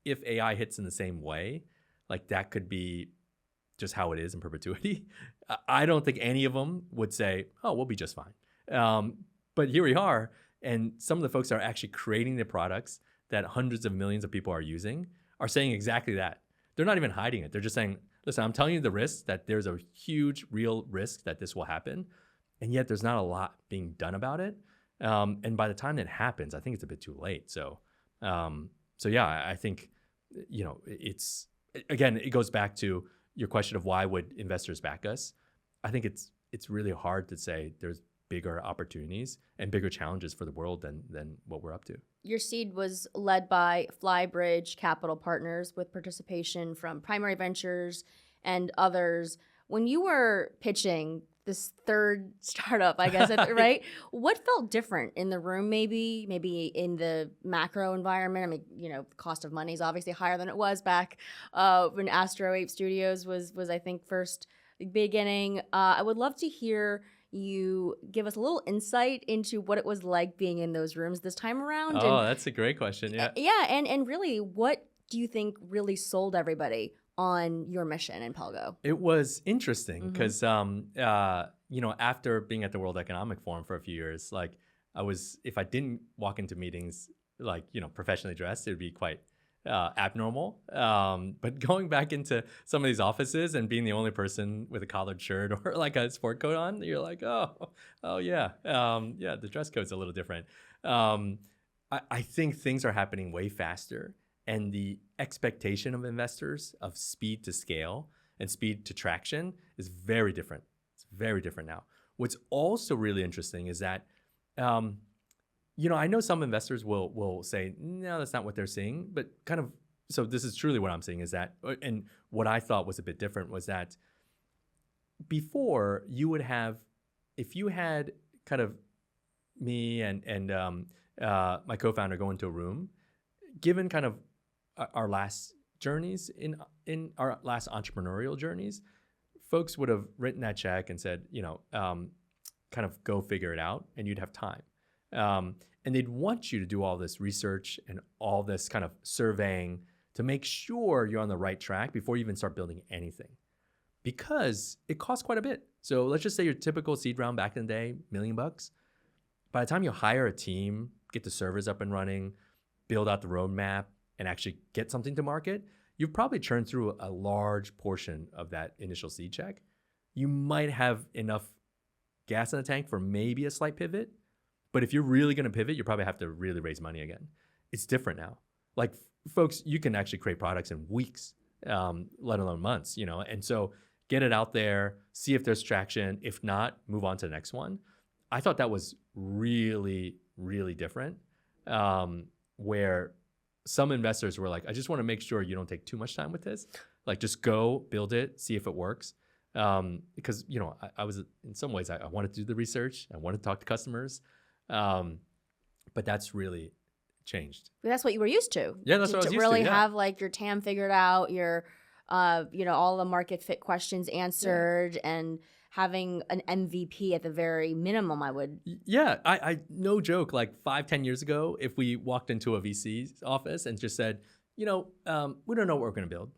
if AI hits in the same way, like that could be just how it is in perpetuity, I don't think any of them would say, oh, we'll be just fine. But here we are, and some of the folks that are actually creating the products that hundreds of millions of people are using are saying exactly that. They're not even hiding it. They're just saying, listen, I'm telling you the risk, that there's a huge real risk that this will happen. And yet there's not a lot being done about it. And by the time that happens, I think it's a bit too late. So yeah, I think, it's, again, it goes back to your question of why would investors back us? I think it's really hard to say there's bigger opportunities and bigger challenges for the world than what we're up to. Your seed was led by Flybridge Capital Partners with participation from Primary Ventures and others. When you were pitching this third startup, I guess, right? What felt different in the room, maybe in the macro environment? I mean, the cost of money is obviously higher than it was back when Astro Ape Studios was I think first beginning. I would love to hear you give us a little insight into what it was like being in those rooms this time around. Oh, that's a great question. Yeah. Yeah, and really, what do you think really sold everybody on your mission in Pelgo? It was interesting Mhm. because, after being at the World Economic Forum for a few years, like if I didn't walk into meetings like, professionally dressed, it would be quite abnormal. But going back into some of these offices and being the only person with a collared shirt or like a sport coat on, you're like, oh yeah. Yeah, the dress code's a little different. I think things are happening way faster, and the expectation of investors of speed to scale and speed to traction is very different. It's very different now. What's also really interesting is that, I know some investors will say, no, that's not what they're seeing, but so this is truly what I'm seeing is that, and what I thought was a bit different was that before you would have, if you had kind of me and my co-founder go into a room, given kind of our last journeys in our last entrepreneurial journeys, folks would have written that check and said, kind of go figure it out, and you'd have time. And they'd want you to do all this research and all this kind of surveying to make sure you're on the right track before you even start building anything, because it costs quite a bit. So let's just say your typical seed round back in the day, $1 million. By the time you hire a team, get the servers up and running, build out the roadmap, and actually get something to market, you've probably churned through a large portion of that initial seed check. You might have enough gas in the tank for maybe a slight pivot, but if you're really going to pivot, you probably have to really raise money again. It's different now. Like, folks, you can actually create products in weeks, let alone months, and so get it out there, see if there's traction. If not, move on to the next one. I thought that was really, really different, where some investors were like, I just want to make sure you don't take too much time with this. Like, just go build it, see if it works. Because, I was, in some ways, I wanted to do the research. I wanted to talk to customers. But that's really changed. But that's what you were used to. Yeah, that's what I was used to. Really yeah. have like your TAM figured out, your, all the market fit questions answered, and having an MVP at the very minimum, I would. Yeah, I no joke, like 5-10 years ago, if we walked into a VC's office and just said, we don't know what we're going to build.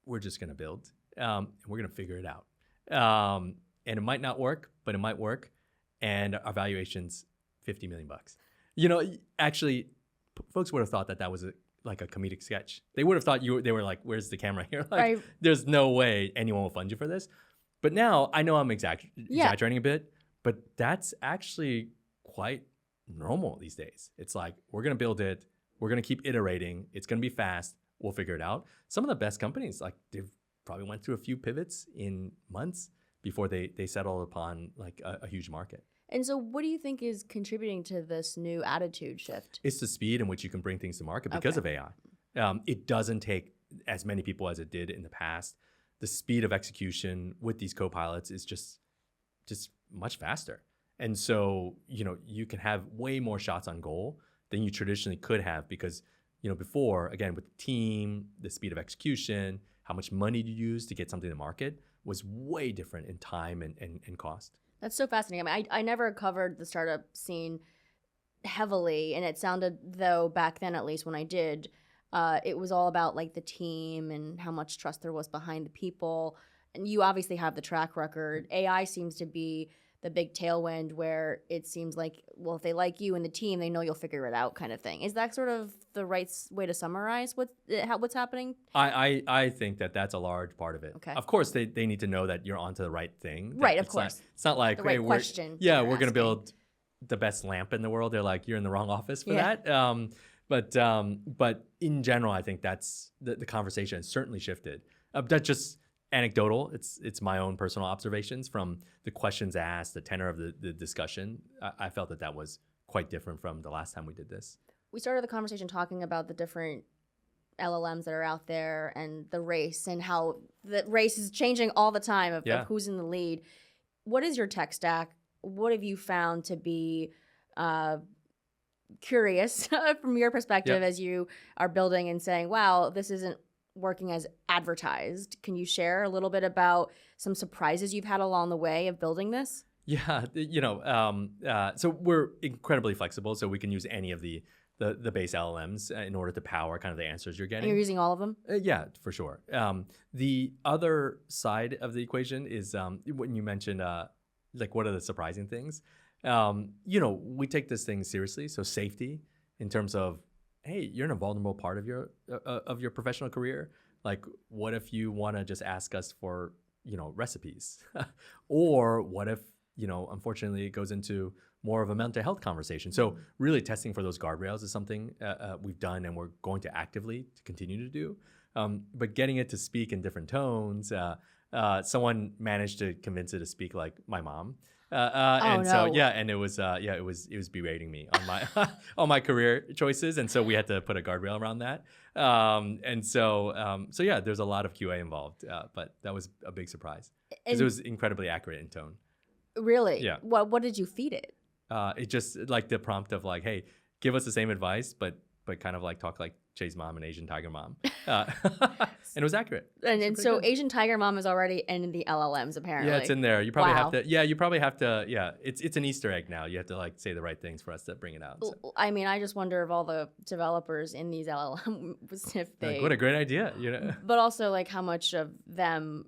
We're just going to build, and we're going to figure it out. And it might not work, but it might work. And our valuation's $50 million. Actually, folks would have thought that was like a comedic sketch. They would have thought they were like, where's the camera here? Like, Right. There's no way anyone will fund you for this. But now I know I'm exaggerating a bit, but that's actually quite normal these days. It's like, we're going to build it. We're going to keep iterating. It's going to be fast. We'll figure it out. Some of the best companies, like, they've probably went through a few pivots in months before they settle upon like a huge market. And so what do you think is contributing to this new attitude shift? It's the speed in which you can bring things to market because of AI. It doesn't take as many people as it did in the past. The speed of execution with these co-pilots is just much faster. And so, you can have way more shots on goal than you traditionally could have because, before, again, with the team, the speed of execution, how much money you use to get something to market was way different in time and cost. That's so fascinating. I mean, I never covered the startup scene heavily, and it sounded, though, back then, at least when I did, it was all about like the team and how much trust there was behind the people. And you obviously have the track record. AI seems to be the big tailwind where it seems like, well, if they like you and the team, they know you'll figure it out, kind of thing. Is that sort of the right way to summarize what's happening? I think that's a large part of it. Okay. Of course, they need to know that you're onto the right thing. Right, of course. It's not like, The right hey, question we're you're going to asking. build the best lamp in the world. They're like, you're in the wrong office for Yeah. that. But in general, I think that's the conversation has certainly shifted. That's just anecdotal. It's my own personal observations from the questions asked, the tenor of the discussion. I felt that was quite different from the last time we did this. We started the conversation talking about the different LLMs that are out there and the race and how the race is changing all the time of who's in the lead. What is your tech stack? What have you found to be curious from your perspective as you are building and saying, wow, this isn't working as advertised? Can you share a little bit about some surprises you've had along the way of building this? Yeah, so we're incredibly flexible, so we can use any of the base LLMs in order to power kind of the answers you're And you're getting. using all of them? Yeah, for sure. The other side of the equation is when you mentioned like what are the surprising things. We take this thing seriously. So safety in terms of, hey, you're in a vulnerable part of your professional career. Like, what if you want to just ask us for recipes, or what if unfortunately it goes into more of a mental health conversation. So really testing for those guardrails is something we've done and we're going to actively to continue to do. But getting it to speak in different tones, someone managed to convince it to speak like my mom. Oh And so no. yeah, and it was berating me on my on my career choices, and so we had to put a guardrail around that. So yeah, there's a lot of QA involved, but that was a big surprise because it And was incredibly accurate in tone. really, Yeah. what did you feed it? It just like the prompt of like, hey, give us the same advice, but kind of like talk like Chieh's mom and Asian tiger mom, and it was accurate. And, So and pretty so good. Asian Tiger Mom is already in the LLMs Yeah, it's apparently. in there. You probably have Wow. to. Yeah, you probably have to. Yeah, it's an Easter egg now. You have to like say the right things for us to bring it out. So I mean, I just wonder if all the developers in these LLMs, if like, what a they, great idea, but also like how much of them,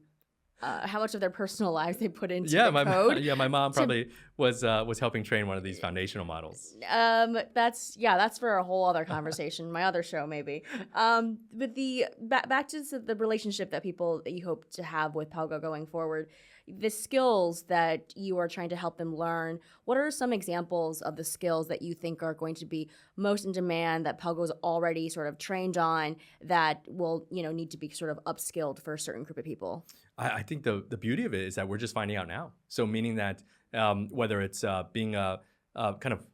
how much of their personal lives they put into Yeah, the code. yeah, my mom to probably was helping train one of these foundational models. that's for a whole other conversation, my other show maybe. But back to the relationship that you hope to have with Pelgo going forward, the skills that you are trying to help them learn. What are some examples of the skills that you think are going to be most in demand that Pelgo is already sort of trained on that will need to be sort of upskilled for a certain group of people? I think the beauty of it is that we're just finding out now. So meaning that whether it's being a kind of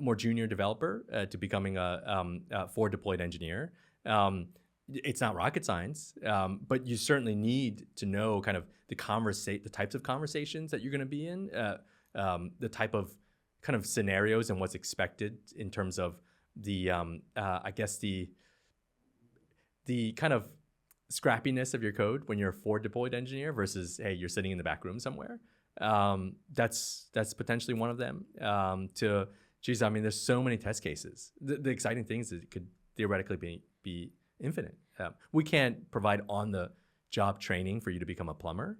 more junior developer to becoming a forward deployed engineer, it's not rocket science, but you certainly need to know kind of the types of conversations that you're going to be in, the type of kind of scenarios and what's expected in terms of I guess the kind of scrappiness of your code when you're a forward deployed engineer versus, hey, you're sitting in the back room somewhere. That's potentially one of them. Geez, I mean, there's so many test cases. The exciting thing is it could theoretically be infinite. We can't provide on the job training for you to become a plumber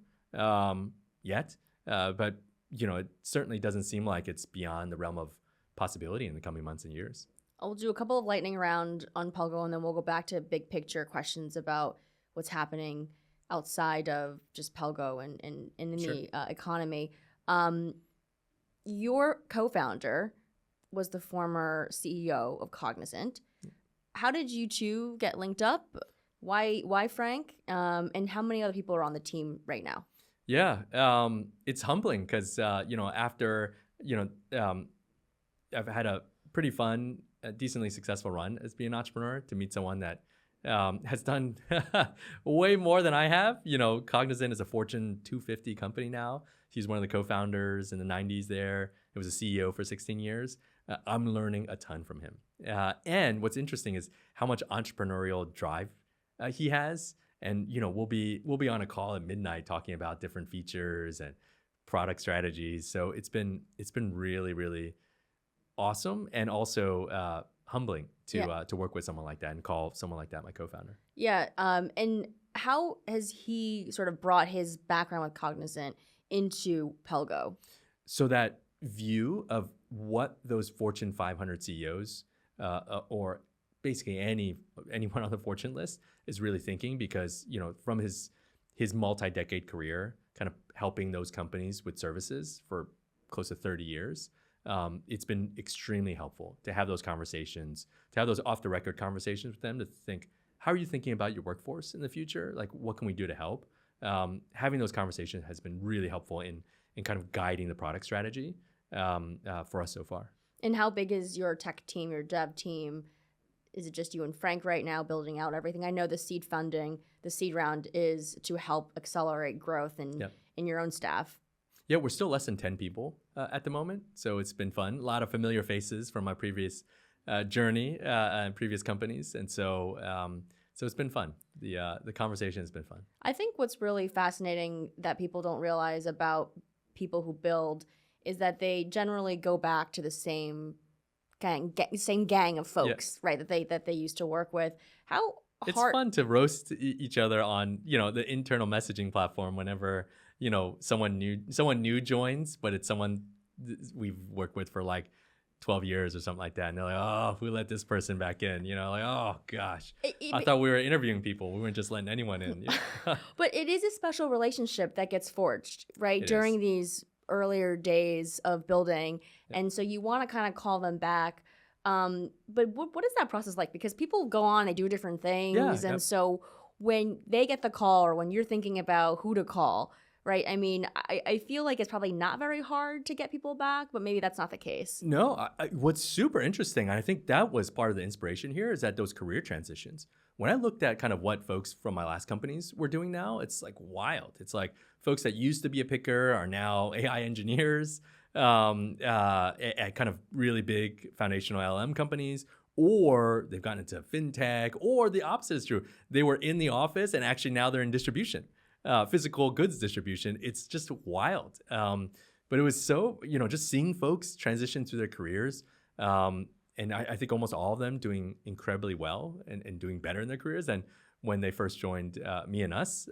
yet, but it certainly doesn't seem like it's beyond the realm of possibility in the coming months and years. I'll do a couple of lightning round on Pelgo, and then we'll go back to big picture questions about what's happening outside of just Pelgo and in Sure. the economy. Your co-founder was the former CEO of Cognizant. How did you two get linked up? Why Frank? And how many other people are on the team right now? Yeah, it's humbling because after I've had a pretty fun, decently successful run as being an entrepreneur, to meet someone that has done way more than I have. Cognizant is a Fortune 250 company now. He's one of the co-founders in the 90s there. He was a CEO for 16 years. I'm learning a ton from him. And what's interesting is how much entrepreneurial drive he has. And we'll be on a call at midnight talking about different features and product strategies. So it's been really, really awesome and also humbling to work with someone like that and call someone like that my co-founder. Yeah. And how has he sort of brought his background with Cognizant into Pelgo? So that view of what those Fortune 500 CEOs or basically anyone on the Fortune list is really thinking, because from his multi-decade career, kind of helping those companies with services for close to 30 years. It's been extremely helpful to have those conversations, to have those off-the-record conversations with them, to think, how are you thinking about your workforce in the future? Like, what can we do to help? Having those conversations has been really helpful in kind of guiding the product strategy for us so far. And how big is your tech team, your dev team? Is it just you and Frank right now building out everything? I know the seed funding, the seed round is to help accelerate growth in your own staff. Yeah, we're still less than 10 people at the moment. So it's been fun. A lot of familiar faces from my previous journey and previous companies. And so it's been fun. The conversation has been fun. I think what's really fascinating that people don't realize about people who build is that they generally go back to the same gang of folks, right? That they used to work with. How It's hard? fun to roast each other on, the internal messaging platform whenever, someone new joins, but it's someone we've worked with for like 12 years or something like that. And they're like, oh, who let this person back in? Like, oh gosh, I thought we were interviewing people. We weren't just letting anyone in. But it is a special relationship that gets forged, right? During these earlier days of building. And so you want to kind of call them back. But what is that process like? Because people go on, they do different things. And so when they get the call or when you're thinking about who to call, right? I mean, I feel like it's probably not very hard to get people back, but maybe that's not the case. No, what's super interesting, and I think that was part of the inspiration here, is that those career transitions. When I looked at kind of what folks from my last companies were doing now, it's like wild. It's like folks that used to be a picker are now AI engineers at kind of really big foundational LLM companies, or they've gotten into fintech, or the opposite is true. They were in the office and actually now they're in distribution. Physical goods distribution. It's just wild. But it was so, just seeing folks transition through their careers. And I think almost all of them doing incredibly well and doing better in their careers than when they first joined me and us.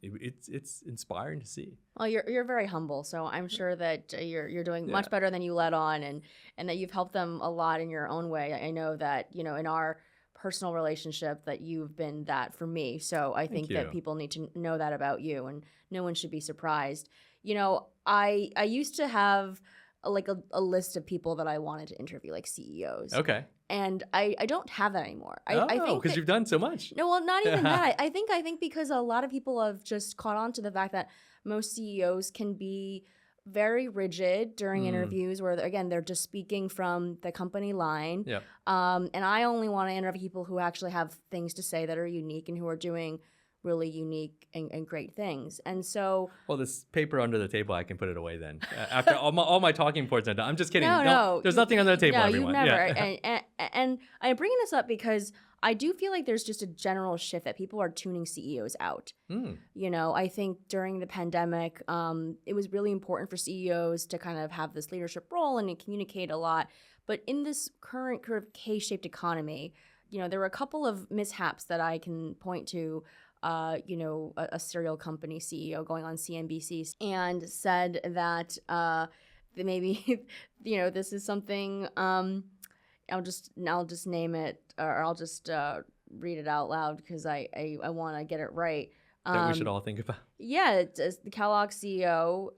It's inspiring to see. Well, you're very humble, so I'm sure that you're doing much better than you let on, and that you've helped them a lot in your own way. I know that, in our personal relationship that you've been that for me. So I think that people need to know that about you, and no one should be surprised. I used to have a list of people that I wanted to interview, like CEOs. Okay. And I don't have that anymore. I think because you've done so much. No, well, not even that. I think because a lot of people have just caught on to the fact that most CEOs can be very rigid during interviews where, again, they're just speaking from the company line. Yep. And I only want to interview people who actually have things to say that are unique and who are doing really unique and great things. And so... Well, this paper under the table, I can put it away then. After all my talking points are done. I'm just kidding. No. There's nothing under the table, no, everyone. You've never. And I'm bringing this up because I do feel like there's just a general shift that people are tuning CEOs out. I think during the pandemic, it was really important for CEOs to kind of have this leadership role and to communicate a lot. But in this current kind of K-shaped economy, there were a couple of mishaps that I can point to. A cereal company CEO going on CNBC and said that maybe, this is something, I'll just name it, or I'll just read it out loud because I want to get it right. That we should all think about. Yeah, the Kellogg CEO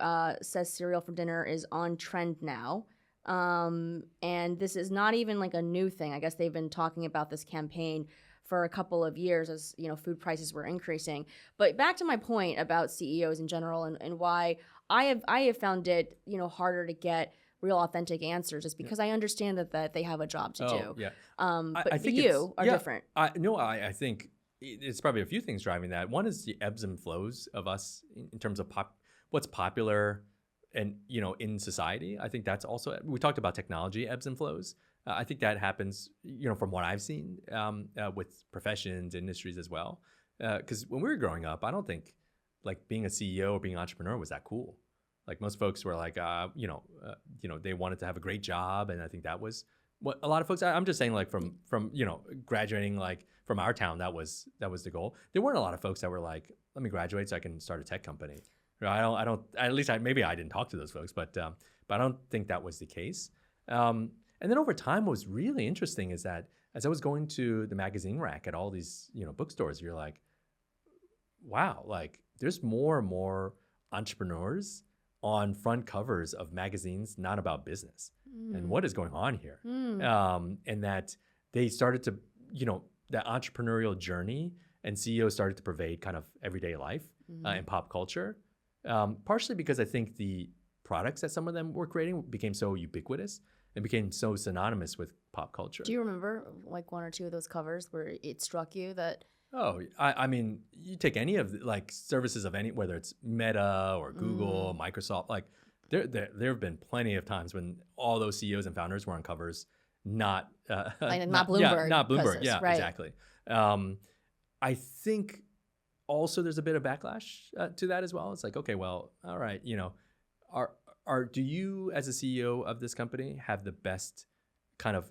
says cereal for dinner is on trend now. And this is not even like a new thing. I guess they've been talking about this campaign for a couple of years as food prices were increasing. But back to my point about CEOs in general and why I have found it harder to get real authentic answers is because I understand that they have a job to do. Yeah. But I think you are different. I think it's probably a few things driving that. One is the ebbs and flows of us in terms of what's popular and in society. I think that's also, we talked about technology ebbs and flows. I think that happens, from what I've seen with professions, industries as well. Because when we were growing up, I don't think like being a CEO or being an entrepreneur was that cool. Like most folks were like, they wanted to have a great job, and I think that was what a lot of folks. I'm just saying, like from graduating like from our town, that was the goal. There weren't a lot of folks that were like, let me graduate so I can start a tech company. I don't. At least maybe I didn't talk to those folks, but I don't think that was the case. And then over time, what was really interesting is that as I was going to the magazine rack at all these, bookstores, you're like, wow, like there's more and more entrepreneurs on front covers of magazines, not about business. And what is going on here? And that they started to, that entrepreneurial journey and CEOs started to pervade kind of everyday life and pop culture. Partially because I think the products that some of them were creating became so ubiquitous and became so synonymous with pop culture. Do you remember like one or two of those covers where it struck you that? Oh, I mean, you take any of the, like services of any, whether it's Meta or Google, Microsoft, like there have been plenty of times when all those CEOs and founders were on covers, not Bloomberg. Yeah, not Bloomberg. Yeah, right. Exactly. I think also there's a bit of backlash to that as well. It's like, okay, well, all right, are do you as a CEO of this company have the best kind of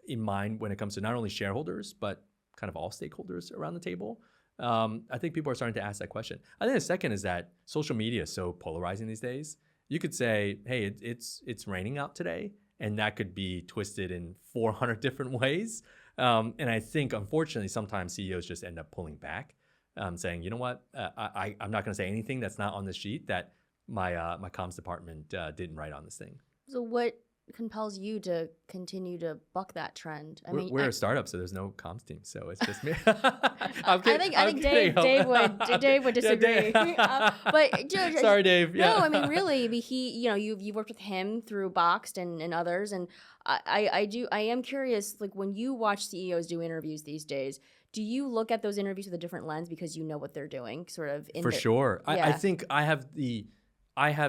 in mind when it comes to not only shareholders but kind of all stakeholders around the table? I think people are starting to ask that question. I think the second is that social media is so polarizing these days. You could say, hey, it's raining out today, and that could be twisted in 400 different ways. And I think, unfortunately, sometimes CEOs just end up pulling back, saying, you know what, I'm not going to say anything that's not on the sheet that my comms department didn't write on this thing. So what compels you to continue to buck that trend? We're a startup, so there's no comms team, so it's just me. I think Dave would disagree. Yeah, Dave. But Joe, Sorry, Dave. No, Yeah. I mean really, you've worked with him through Boxed and others, and I am curious, like when you watch CEOs do interviews these days, do you look at those interviews with a different lens because you know what they're doing, sort of? Sure. Yeah. I think I have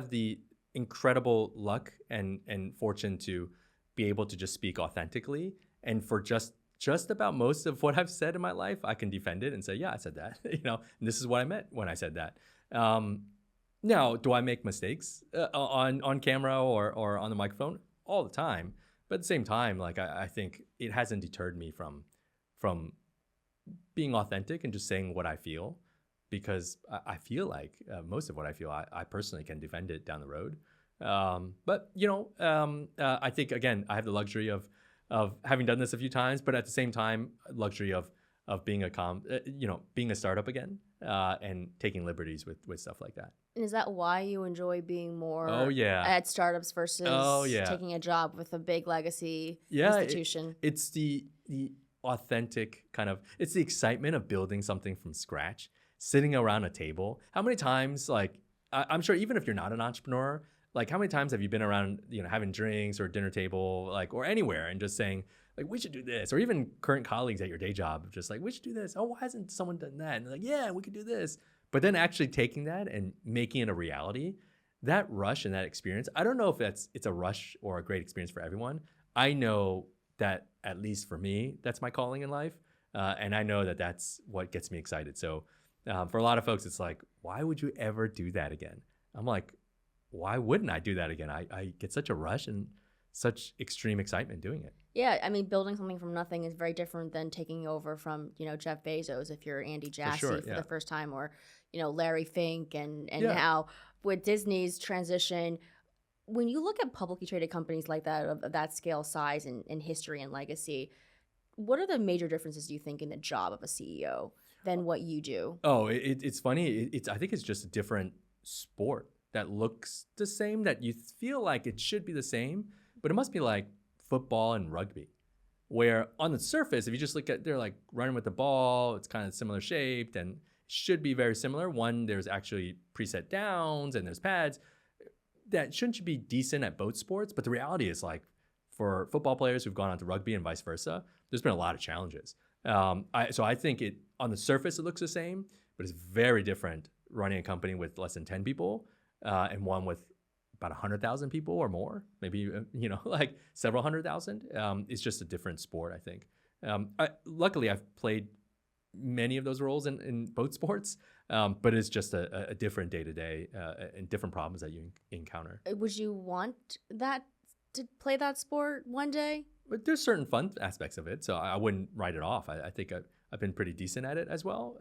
the incredible luck and fortune to be able to just speak authentically, and for just about most of what I've said in my life, I can defend it and say, yeah, I said that. And this is what I meant when I said that. Now, do I make mistakes on camera or on the microphone? All the time. But at the same time, like I think it hasn't deterred me from being authentic and just saying what I feel, because I feel like most of what I feel, I personally can defend it down the road. But I think, again, I have the luxury of having done this a few times, but at the same time, luxury of being being a startup again, and taking liberties with stuff like that. And is that why you enjoy being more at startups versus taking a job with a big legacy institution? It's the authentic kind of, it's the excitement of building something from scratch, sitting around a table. How many times, like, I'm sure even if you're not an entrepreneur, like how many times have you been around, having drinks or dinner table, like, or anywhere, and just saying, like, we should do this, or even current colleagues at your day job, just like, we should do this. Oh, why hasn't someone done that? And they're like, yeah, we could do this. But then actually taking that and making it a reality, that rush and that experience, I don't know if it's a rush or a great experience for everyone. I know that, at least for me, that's my calling in life. And I know that that's what gets me excited. So for a lot of folks, it's like, why would you ever do that again? I'm like, why wouldn't I do that again? I get such a rush and such extreme excitement doing it. Yeah, I mean, building something from nothing is very different than taking over from, Jeff Bezos if you're Andy Jassy for the first time, or, Larry Fink and how with Disney's transition. When you look at publicly traded companies like that, of that scale, size, and history and legacy, what are the major differences, do you think, in the job of a CEO than what you do? Oh, it's funny. I think it's just a different sport that looks the same, that you feel like it should be the same, but it must be like football and rugby, where on the surface, if you just look at, they're like running with the ball, it's kind of similar shaped and should be very similar. One, there's actually preset downs and there's pads. That shouldn't be decent at both sports, but the reality is, like, for football players who've gone on to rugby and vice versa, there's been a lot of challenges. So I think on the surface it looks the same, but it's very different running a company with less than 10 people and one with about 100,000 people or more, maybe like several 100,000. It's just a different sport, I think. Luckily, I've played many of those roles in both sports, but it's just a different day-to-day and different problems that you encounter. Would you want that to play that sport one day? But there's certain fun aspects of it, so I wouldn't write it off. I think I've been pretty decent at it as well,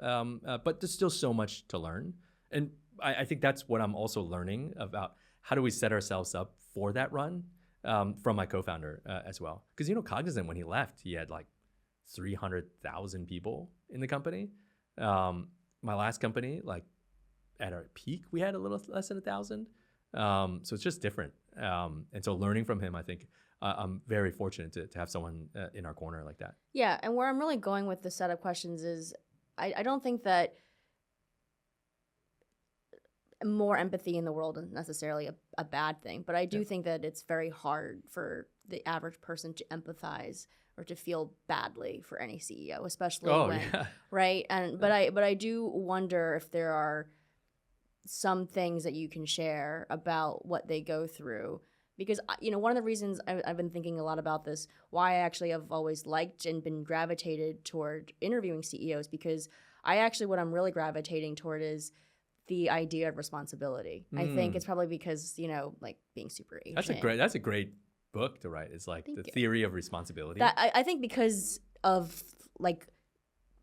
but there's still so much to learn. And I think that's what I'm also learning about. How do we set ourselves up for that run from my co-founder as well? Because, Cognizant, when he left, he had like 300,000 people in the company. My last company, like at our peak, we had a little less than 1,000. So it's just different. And so learning from him, I think I'm very fortunate to have someone in our corner like that. Yeah, and where I'm really going with the set of questions is I don't think that more empathy in the world is necessarily a bad thing, but I do think that it's very hard for the average person to empathize or to feel badly for any CEO, especially right? And but I do wonder if there are some things that you can share about what they go through, because one of the reasons I've been thinking a lot about this, why I actually have always liked and been gravitated toward interviewing CEOs, because what I'm really gravitating toward is the idea of responsibility. I think it's probably because, like being super Asian. That's a great book to write. It's like the theory of responsibility. That I think because of like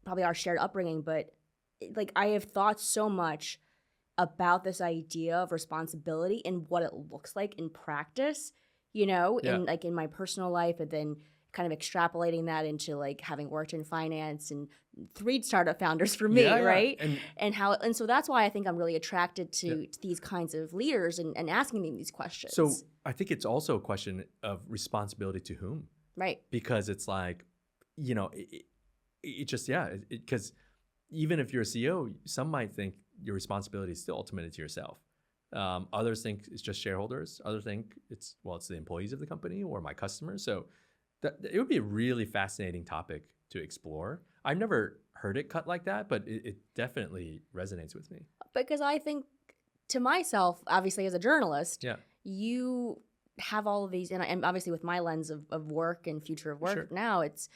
probably our shared upbringing, but like I have thought so much about this idea of responsibility and what it looks like in practice, in like in my personal life, and then kind of extrapolating that into like having worked in finance and 3 startup founders for me, right? And so that's why I think I'm really attracted to these kinds of leaders and asking them these questions. So I think it's also a question of responsibility to whom, right? Because it's like, because even if you're a CEO, some might think your responsibility is still ultimately to yourself. Others think it's just shareholders. Others think it's the employees of the company or my customers. So it would be a really fascinating topic to explore. I've never heard it cut like that, but it definitely resonates with me. Because I think to myself, obviously as a journalist, you have all of these, and obviously with my lens of work and future of work now, it's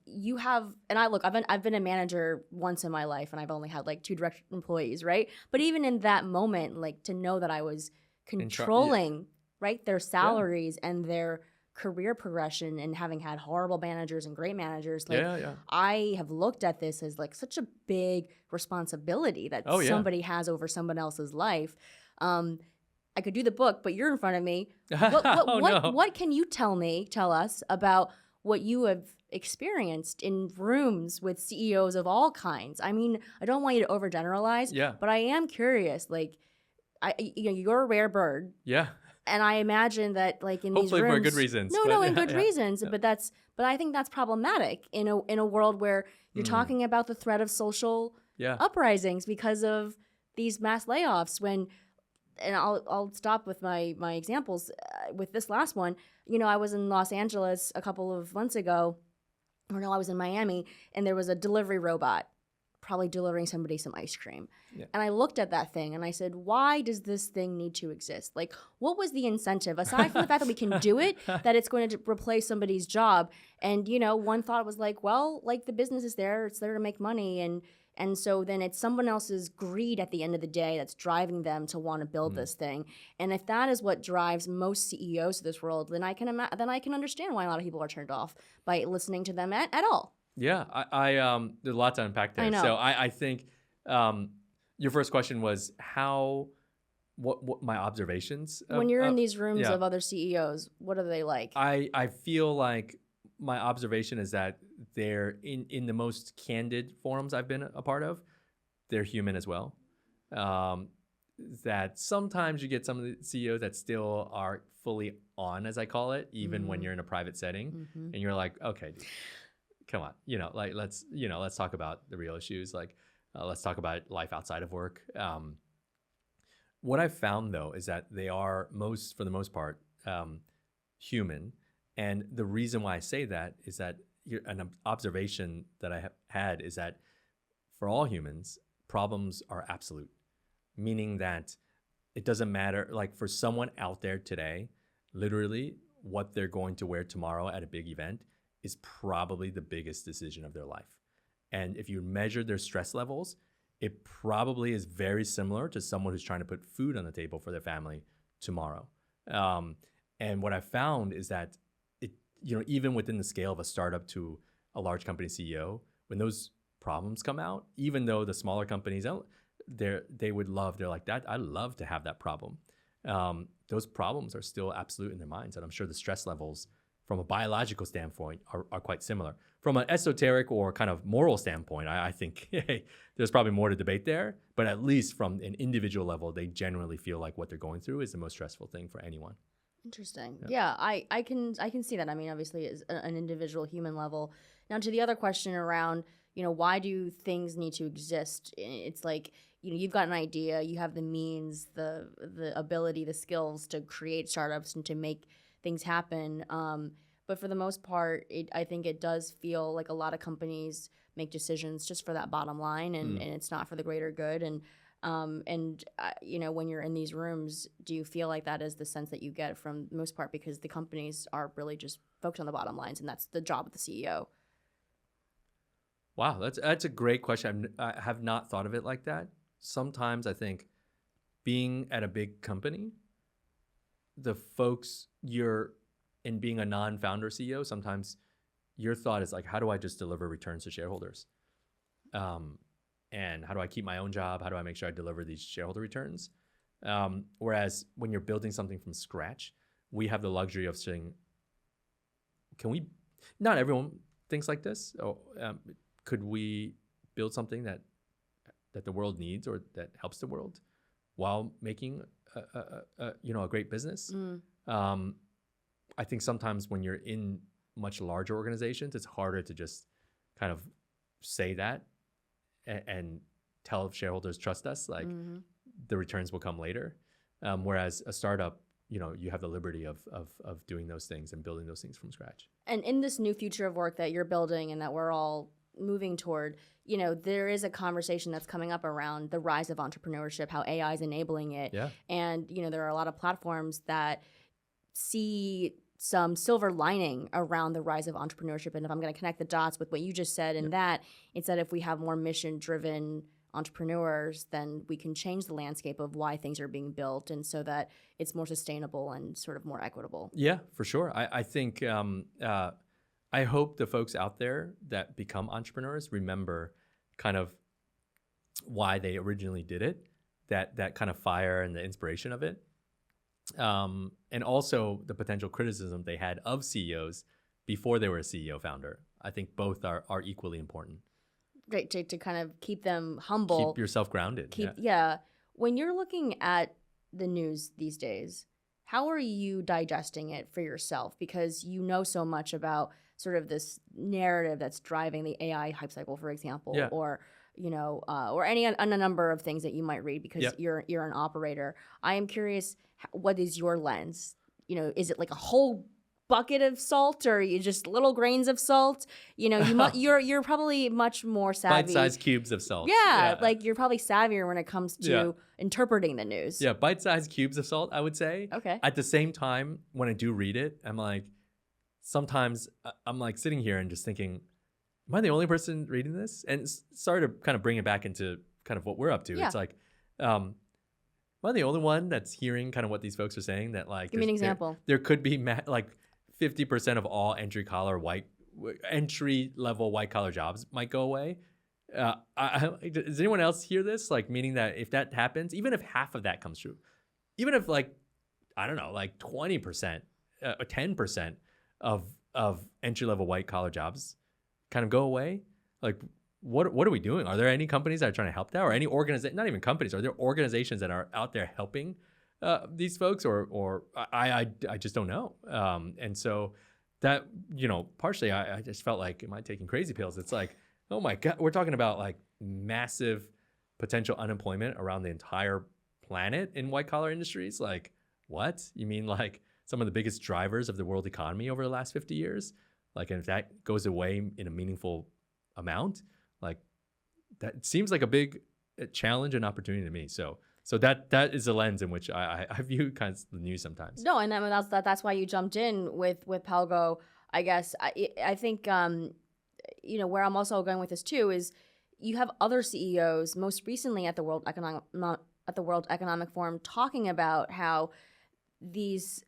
you have, and I've been a manager once in my life, and I've only had like 2 direct employees, right? But even in that moment, like to know that I was controlling, right, their salaries and their career progression, and having had horrible managers and great managers, like I have looked at this as like such a big responsibility that somebody has over someone else's life. I could do the book, but you're in front of me. What can you tell us about what you have experienced in rooms with CEOs of all kinds? I mean, I don't want you to overgeneralize, but I am curious. Like, you're a rare bird. Yeah. And I imagine that, like in hopefully these rooms, for good reasons. In good reasons. But I think that's problematic in a world where you're talking about the threat of social uprisings because of these mass layoffs. And I'll stop with my examples. With this last one, I was in Los Angeles a couple of months ago, or no, I was in Miami, and there was a delivery robot probably delivering somebody some ice cream. Yeah. And I looked at that thing and I said, why does this thing need to exist? Like, what was the incentive, aside from the fact that we can do it, that it's going to replace somebody's job? And, one thought was like, well, like the business is there, it's there to make money. And so then it's someone else's greed at the end of the day that's driving them to want to build this thing. And if that is what drives most CEOs of this world, then I can understand why a lot of people are turned off by listening to them at all. Yeah, I there's a lot to unpack there. I know. So I think your first question was what my observations when you're in these rooms of other CEOs, what are they like? I feel like my observation is that they're in the most candid forums I've been a part of, they're human as well. That sometimes you get some of the CEOs that still are fully on, as I call it, even when you're in a private setting, and you're like, okay, dude, come on, let's talk about the real issues. Like, let's talk about life outside of work. What I've found though is that they are for the most part, human. And the reason why I say that is that an observation that I have had is that for all humans, problems are absolute, meaning that it doesn't matter. Like for someone out there today, literally what they're going to wear tomorrow at a big event is probably the biggest decision of their life. And if you measure their stress levels, it probably is very similar to someone who's trying to put food on the table for their family tomorrow. And what I found is that even within the scale of a startup to a large company CEO, when those problems come out, even though the smaller companies, they're like, that I'd love to have that problem. Those problems are still absolute in their minds. And I'm sure the stress levels from a biological standpoint are quite similar. From an esoteric or kind of moral standpoint, I think there's probably more to debate there, but at least from an individual level, they generally feel like what they're going through is the most stressful thing for anyone. Interesting. Yeah, I can see that. I mean, obviously, it's an individual human level. Now, to the other question around, why do things need to exist? It's like, you've got an idea, you have the means, the ability, the skills to create startups and to make things happen. But for the most part, I think it does feel like a lot of companies make decisions just for that bottom line, and it's not for the greater good. And when you're in these rooms, do you feel like that is the sense that you get from the most part, because the companies are really just focused on the bottom lines, and that's the job of the CEO? Wow, that's a great question. I have not thought of it like that. sometimes I think being at a big company, the folks in being a non-founder CEO, sometimes your thought is like, how do I just deliver returns to shareholders? And how do I keep my own job? How do I make sure I deliver these shareholder returns? Whereas when you're building something from scratch, we have the luxury of saying, not everyone thinks like this. Could we build something that the world needs or that helps the world while making a great business? I think sometimes when you're in much larger organizations, it's harder to just kind of say that and tell shareholders, trust us, like the returns will come later. Whereas a startup, you have the liberty of doing those things and building those things from scratch. And in this new future of work that you're building and that we're all moving toward, there is a conversation that's coming up around the rise of entrepreneurship, how AI is enabling it. Yeah. And, there are a lot of platforms that see some silver lining around the rise of entrepreneurship. And if I'm going to connect the dots with what you just said and that, it's that if we have more mission-driven entrepreneurs, then we can change the landscape of why things are being built, and so that it's more sustainable and sort of more equitable. Yeah, for sure. I think I hope the folks out there that become entrepreneurs remember kind of why they originally did it, that kind of fire and the inspiration of it. And also the potential criticism they had of CEOs before they were a CEO founder. I think both are equally important. Great, to kind of keep them humble. Keep yourself grounded. Yeah. When you're looking at the news these days, how are you digesting it for yourself? Because you know so much about sort of this narrative that's driving the AI hype cycle, for example, or or a number of things that you might read because you're an operator. I am curious, what is your lens? Is it like a whole bucket of salt, or you just little grains of salt? You're probably much more savvy. Bite-sized cubes of salt. Yeah, like you're probably savvier when it comes to interpreting the news. Yeah, bite-sized cubes of salt, I would say. Okay. At the same time, when I do read it, I'm like, sometimes I'm like sitting here and just thinking, am I the only person reading this? And sorry to kind of bring it back into kind of what we're up to. Yeah. It's like, am I the only one that's hearing kind of what these folks are saying? That like, give me an example. There could be like 50% of all entry level white collar jobs might go away. Does anyone else hear this? Like, meaning that if that happens, even if half of that comes true, even if like, I don't know, like 20%, or 10% of entry level white collar jobs kind of go away, like what are we doing? Are there any companies that are trying to help that, or any organization? Not even companies. Are there organizations that are out there helping these folks, or I just don't know. And so that, partially I just felt like, am I taking crazy pills? It's like, oh my God, we're talking about like massive potential unemployment around the entire planet in white collar industries. Like, what? You mean like some of the biggest drivers of the world economy over the last 50 years? Like, and if that goes away in a meaningful amount, like that seems like a big challenge and opportunity to me. So that is the lens in which I view kind of the news sometimes. No, and I mean, that's why you jumped in with Pelgo. I guess I think where I'm also going with this too is you have other CEOs, most recently at the World Economic Forum, talking about how these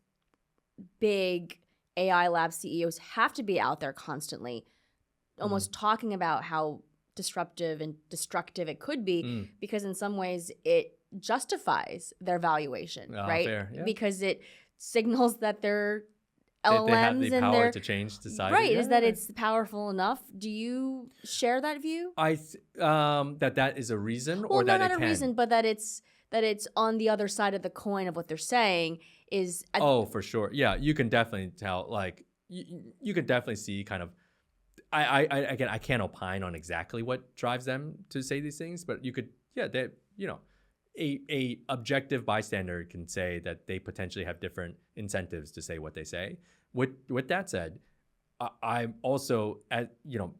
big AI lab CEOs have to be out there constantly, almost talking about how disruptive and destructive it could be, because in some ways it justifies their valuation, right? Fair, yeah. Because it signals that they're LLMs, they have the and power they're to change society. Right, is that it's powerful enough. Do you share that view? That is a reason, or that not it a can? reason, but that it's on the other side of the coin of what they're saying is. For sure. Yeah, you can definitely tell. Like, you can definitely see kind of. Again, I can't opine on exactly what drives them to say these things, but you could, a objective bystander can say that they potentially have different incentives to say what they say. With that said, I'm also,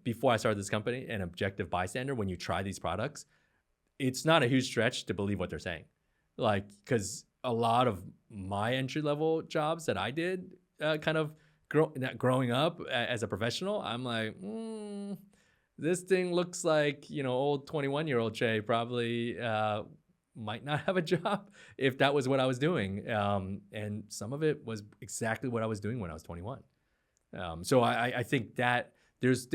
before I started this company, an objective bystander. When you try these products, it's not a huge stretch to believe what they're saying. Like, because a lot of my entry level jobs that I did, growing up as a professional, I'm like, this thing looks like, old 21-year-old Chieh probably might not have a job if that was what I was doing. And some of it was exactly what I was doing when I was 21. So I think that there's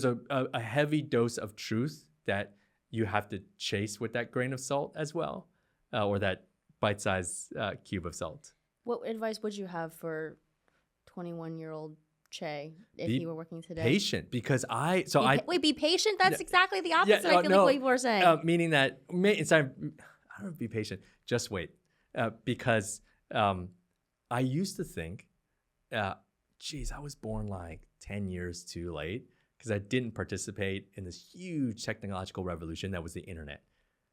a heavy dose of truth that you have to chase with that grain of salt as well, or that bite-sized cube of salt. What advice would you have for 21-year-old Chieh if Be he were working today? Patient, because be patient. That's Yeah, exactly the opposite. I feel no, like what people are saying. meaning that it's not, I don't know, be patient. Just wait, because I used to think, geez, I was born like 10 years too late because I didn't participate in this huge technological revolution that was the internet.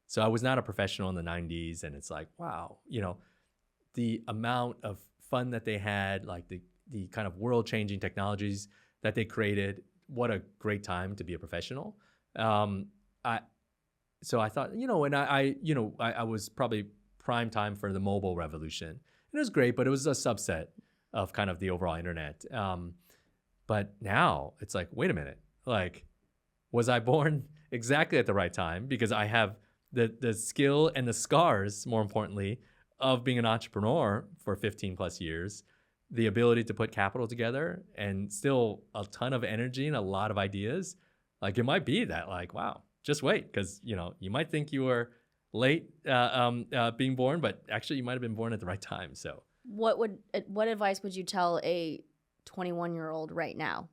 So I was not a professional in the 90s, and it's like, wow, the amount of fun that they had, like the kind of world-changing technologies that they created. What a great time to be a professional. So I thought, and I was probably prime time for the mobile revolution. And it was great, but it was a subset of kind of the overall internet. But now it's like, wait a minute, like, was I born exactly at the right time? Because I have the skill and the scars, more importantly, of being an entrepreneur for 15 plus years, the ability to put capital together, and still a ton of energy and a lot of ideas. Like, it might be that, like, wow, just wait, because you might think you were late being born, but actually you might have been born at the right time. So What advice would you tell a 21-year-old right now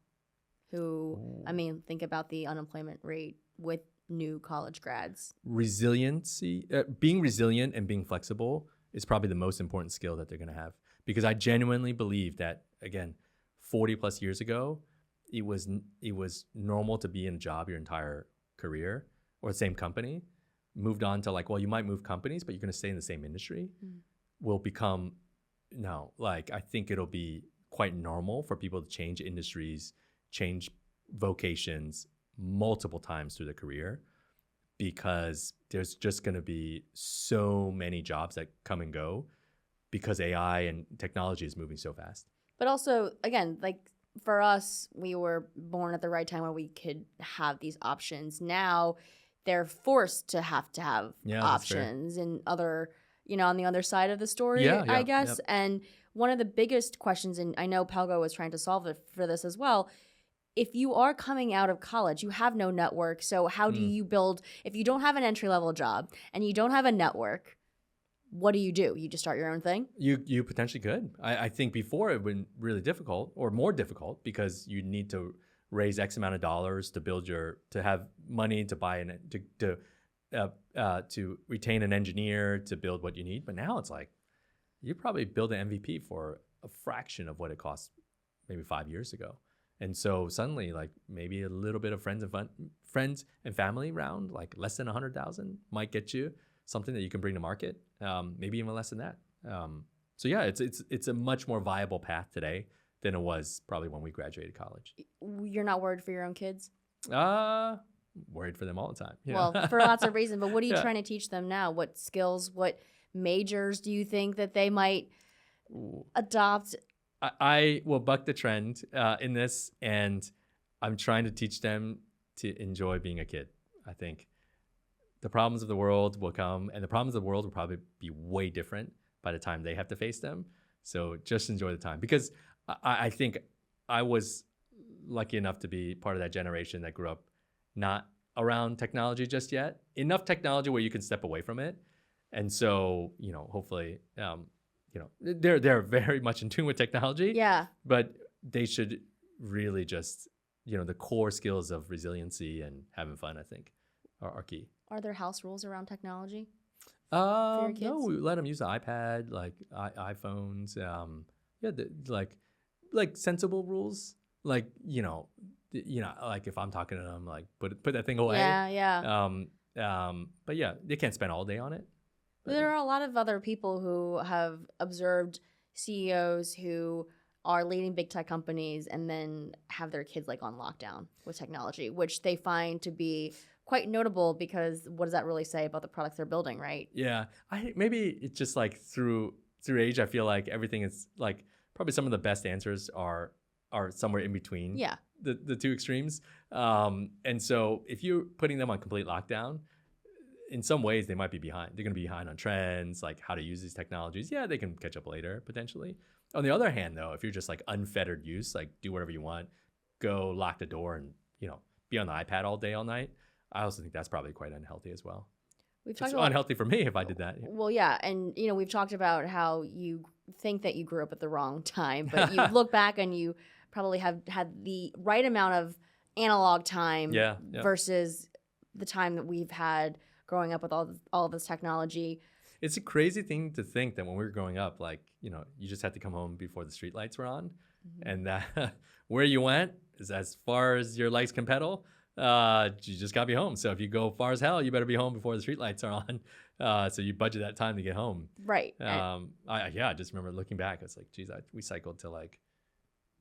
who, think about the unemployment rate with new college grads? Resiliency, being resilient and being flexible is probably the most important skill that they're going to have, because I genuinely believe that, again, 40 plus years ago, it was normal to be in a job your entire career or the same company. Moved on to like, well, you might move companies, but you're going to stay in the same industry. Will become, no, like, I think it'll be quite normal for people to change industries, change vocations multiple times through their career, because there's just going to be so many jobs that come and go because AI and technology is moving so fast. But also, again, like, for us, we were born at the right time where we could have these options. Now they're forced to have options and other, on the other side of the story, I guess. Yep. And one of the biggest questions, and I know Pelgo was trying to solve it for this as well, if you are coming out of college, you have no network. So how do you build, if you don't have an entry-level job and you don't have a network, what do? You just start your own thing? You potentially could. I think before it would be really difficult, or more difficult, because you need to raise X amount of dollars to have money to buy to retain an engineer to build what you need. But now it's like, you probably build an MVP for a fraction of what it cost maybe 5 years ago. And so suddenly, like, maybe a little bit of friends and family round, like less than 100,000, might get you something that you can bring to market. Maybe even less than that. So yeah, it's a much more viable path today than it was probably when we graduated college. You're not worried for your own kids? Worried for them all the time. Well, for lots of reasons. But what are you trying to teach them now? What skills, what majors do you think that they might adopt? I will buck the trend in this, and I'm trying to teach them to enjoy being a kid. I think the problems of the world will come, and the problems of the world will probably be way different by the time they have to face them. So just enjoy the time, because I think I was lucky enough to be part of that generation that grew up not around technology just yet. Enough technology where you can step away from it. And so, hopefully, they're very much in tune with technology. Yeah. But they should really just, the core skills of resiliency and having fun, I think, are key. Are there house rules around technology for your kids? No, we let them use the iPad, like iPhones. Like sensible rules. Like, like if I'm talking to them, like put that thing away. Yeah. But yeah, they can't spend all day on it. But there are a lot of other people who have observed CEOs who are leading big tech companies and then have their kids like on lockdown with technology, which they find to be quite notable, because what does that really say about the products they're building, right? Yeah, maybe it's just like through age, I feel like everything is like, probably some of the best answers are somewhere in between. Yeah. the two extremes. And so if you're putting them on complete lockdown, in some ways they might be behind. They're going to be behind on trends, like how to use these technologies. Yeah, they can catch up later potentially. On the other hand, though, if you're just like unfettered use, like do whatever you want, go lock the door and, be on the iPad all day, all night. I also think that's probably quite unhealthy as well. We've It's talked about, unhealthy for me if I did that. well, yeah, and we've talked about how you think that you grew up at the wrong time, but you look back and you probably have had the right amount of analog time Yeah. versus the time that we've had growing up with all of this technology. It's a crazy thing to think that when we were growing up, like, you just had to come home before the street lights were on, and that where you went is as far as your legs can pedal. You just got to be home. So if you go far as hell, you better be home before the street lights are on. So you budget that time to get home. Right. I just remember looking back. It's like, geez, we cycled to like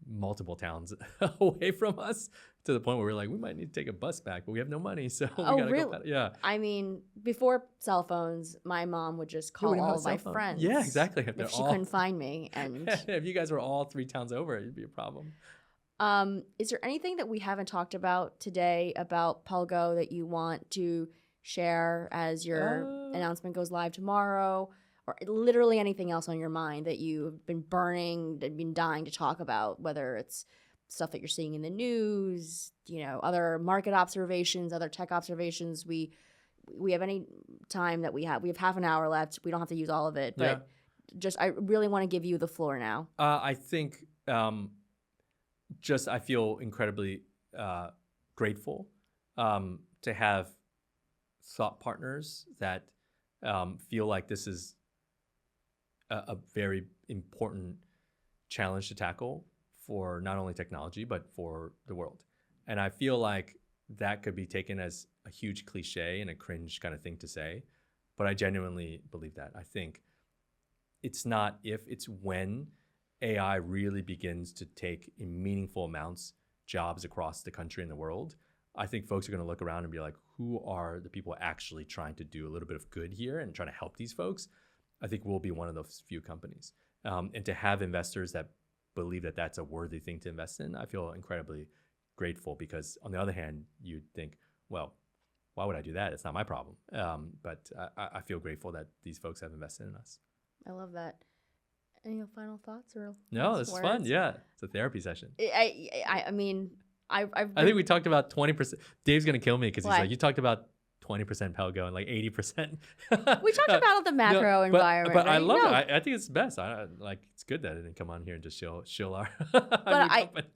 multiple towns away from us to the point where we're like, we might need to take a bus back, but we have no money. So we gotta really? go. Yeah. I mean, before cell phones, my mom would just call all of my friends. Yeah, exactly. If she couldn't find me. And if you guys were all 3 towns over, it'd be a problem. Is there anything that we haven't talked about today about Pelgo that you want to share as your announcement goes live tomorrow, or literally anything else on your mind that you've been dying to talk about, whether it's stuff that you're seeing in the news, other market observations, other tech observations? We have any time that we have half an hour left. We don't have to use all of it, but I really want to give you the floor now. I think I feel incredibly grateful to have thought partners that feel like this is a very important challenge to tackle for not only technology, but for the world. And I feel like that could be taken as a huge cliche and a cringe kind of thing to say, but I genuinely believe that. I think it's not if, it's when AI really begins to take in meaningful amounts jobs across the country and the world. I think folks are going to look around and be like, who are the people actually trying to do a little bit of good here and trying to help these folks? I think we'll be one of those few companies. And to have investors that believe that that's a worthy thing to invest in, I feel incredibly grateful, because on the other hand, you'd think, well, why would I do that? It's not my problem. But I feel grateful that these folks have invested in us. I love that. Any final thoughts or no? This is fun. Yeah, it's a therapy session. I mean, I think we talked about 20%. Dave's gonna kill me because he's Why? like, you talked about 20% Pelgo and like 80%. We talked about the macro environment. But right? I love it. I think it's the best. It's good that I didn't come on here and just shill our. But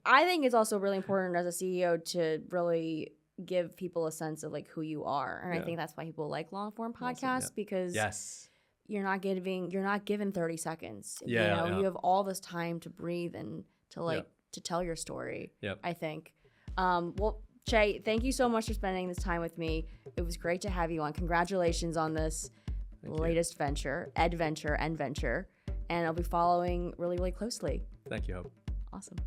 I think it's also really important as a CEO to really give people a sense of like who you are, and I think that's why people like long form podcasts, because you're not given 30 seconds. You have all this time to breathe and to to tell your story. I think. Well, Chieh, thank you so much for spending this time with me. It was great to have you on. Congratulations on this latest venture, and I'll be following really, really closely. Thank you, Hope. Awesome.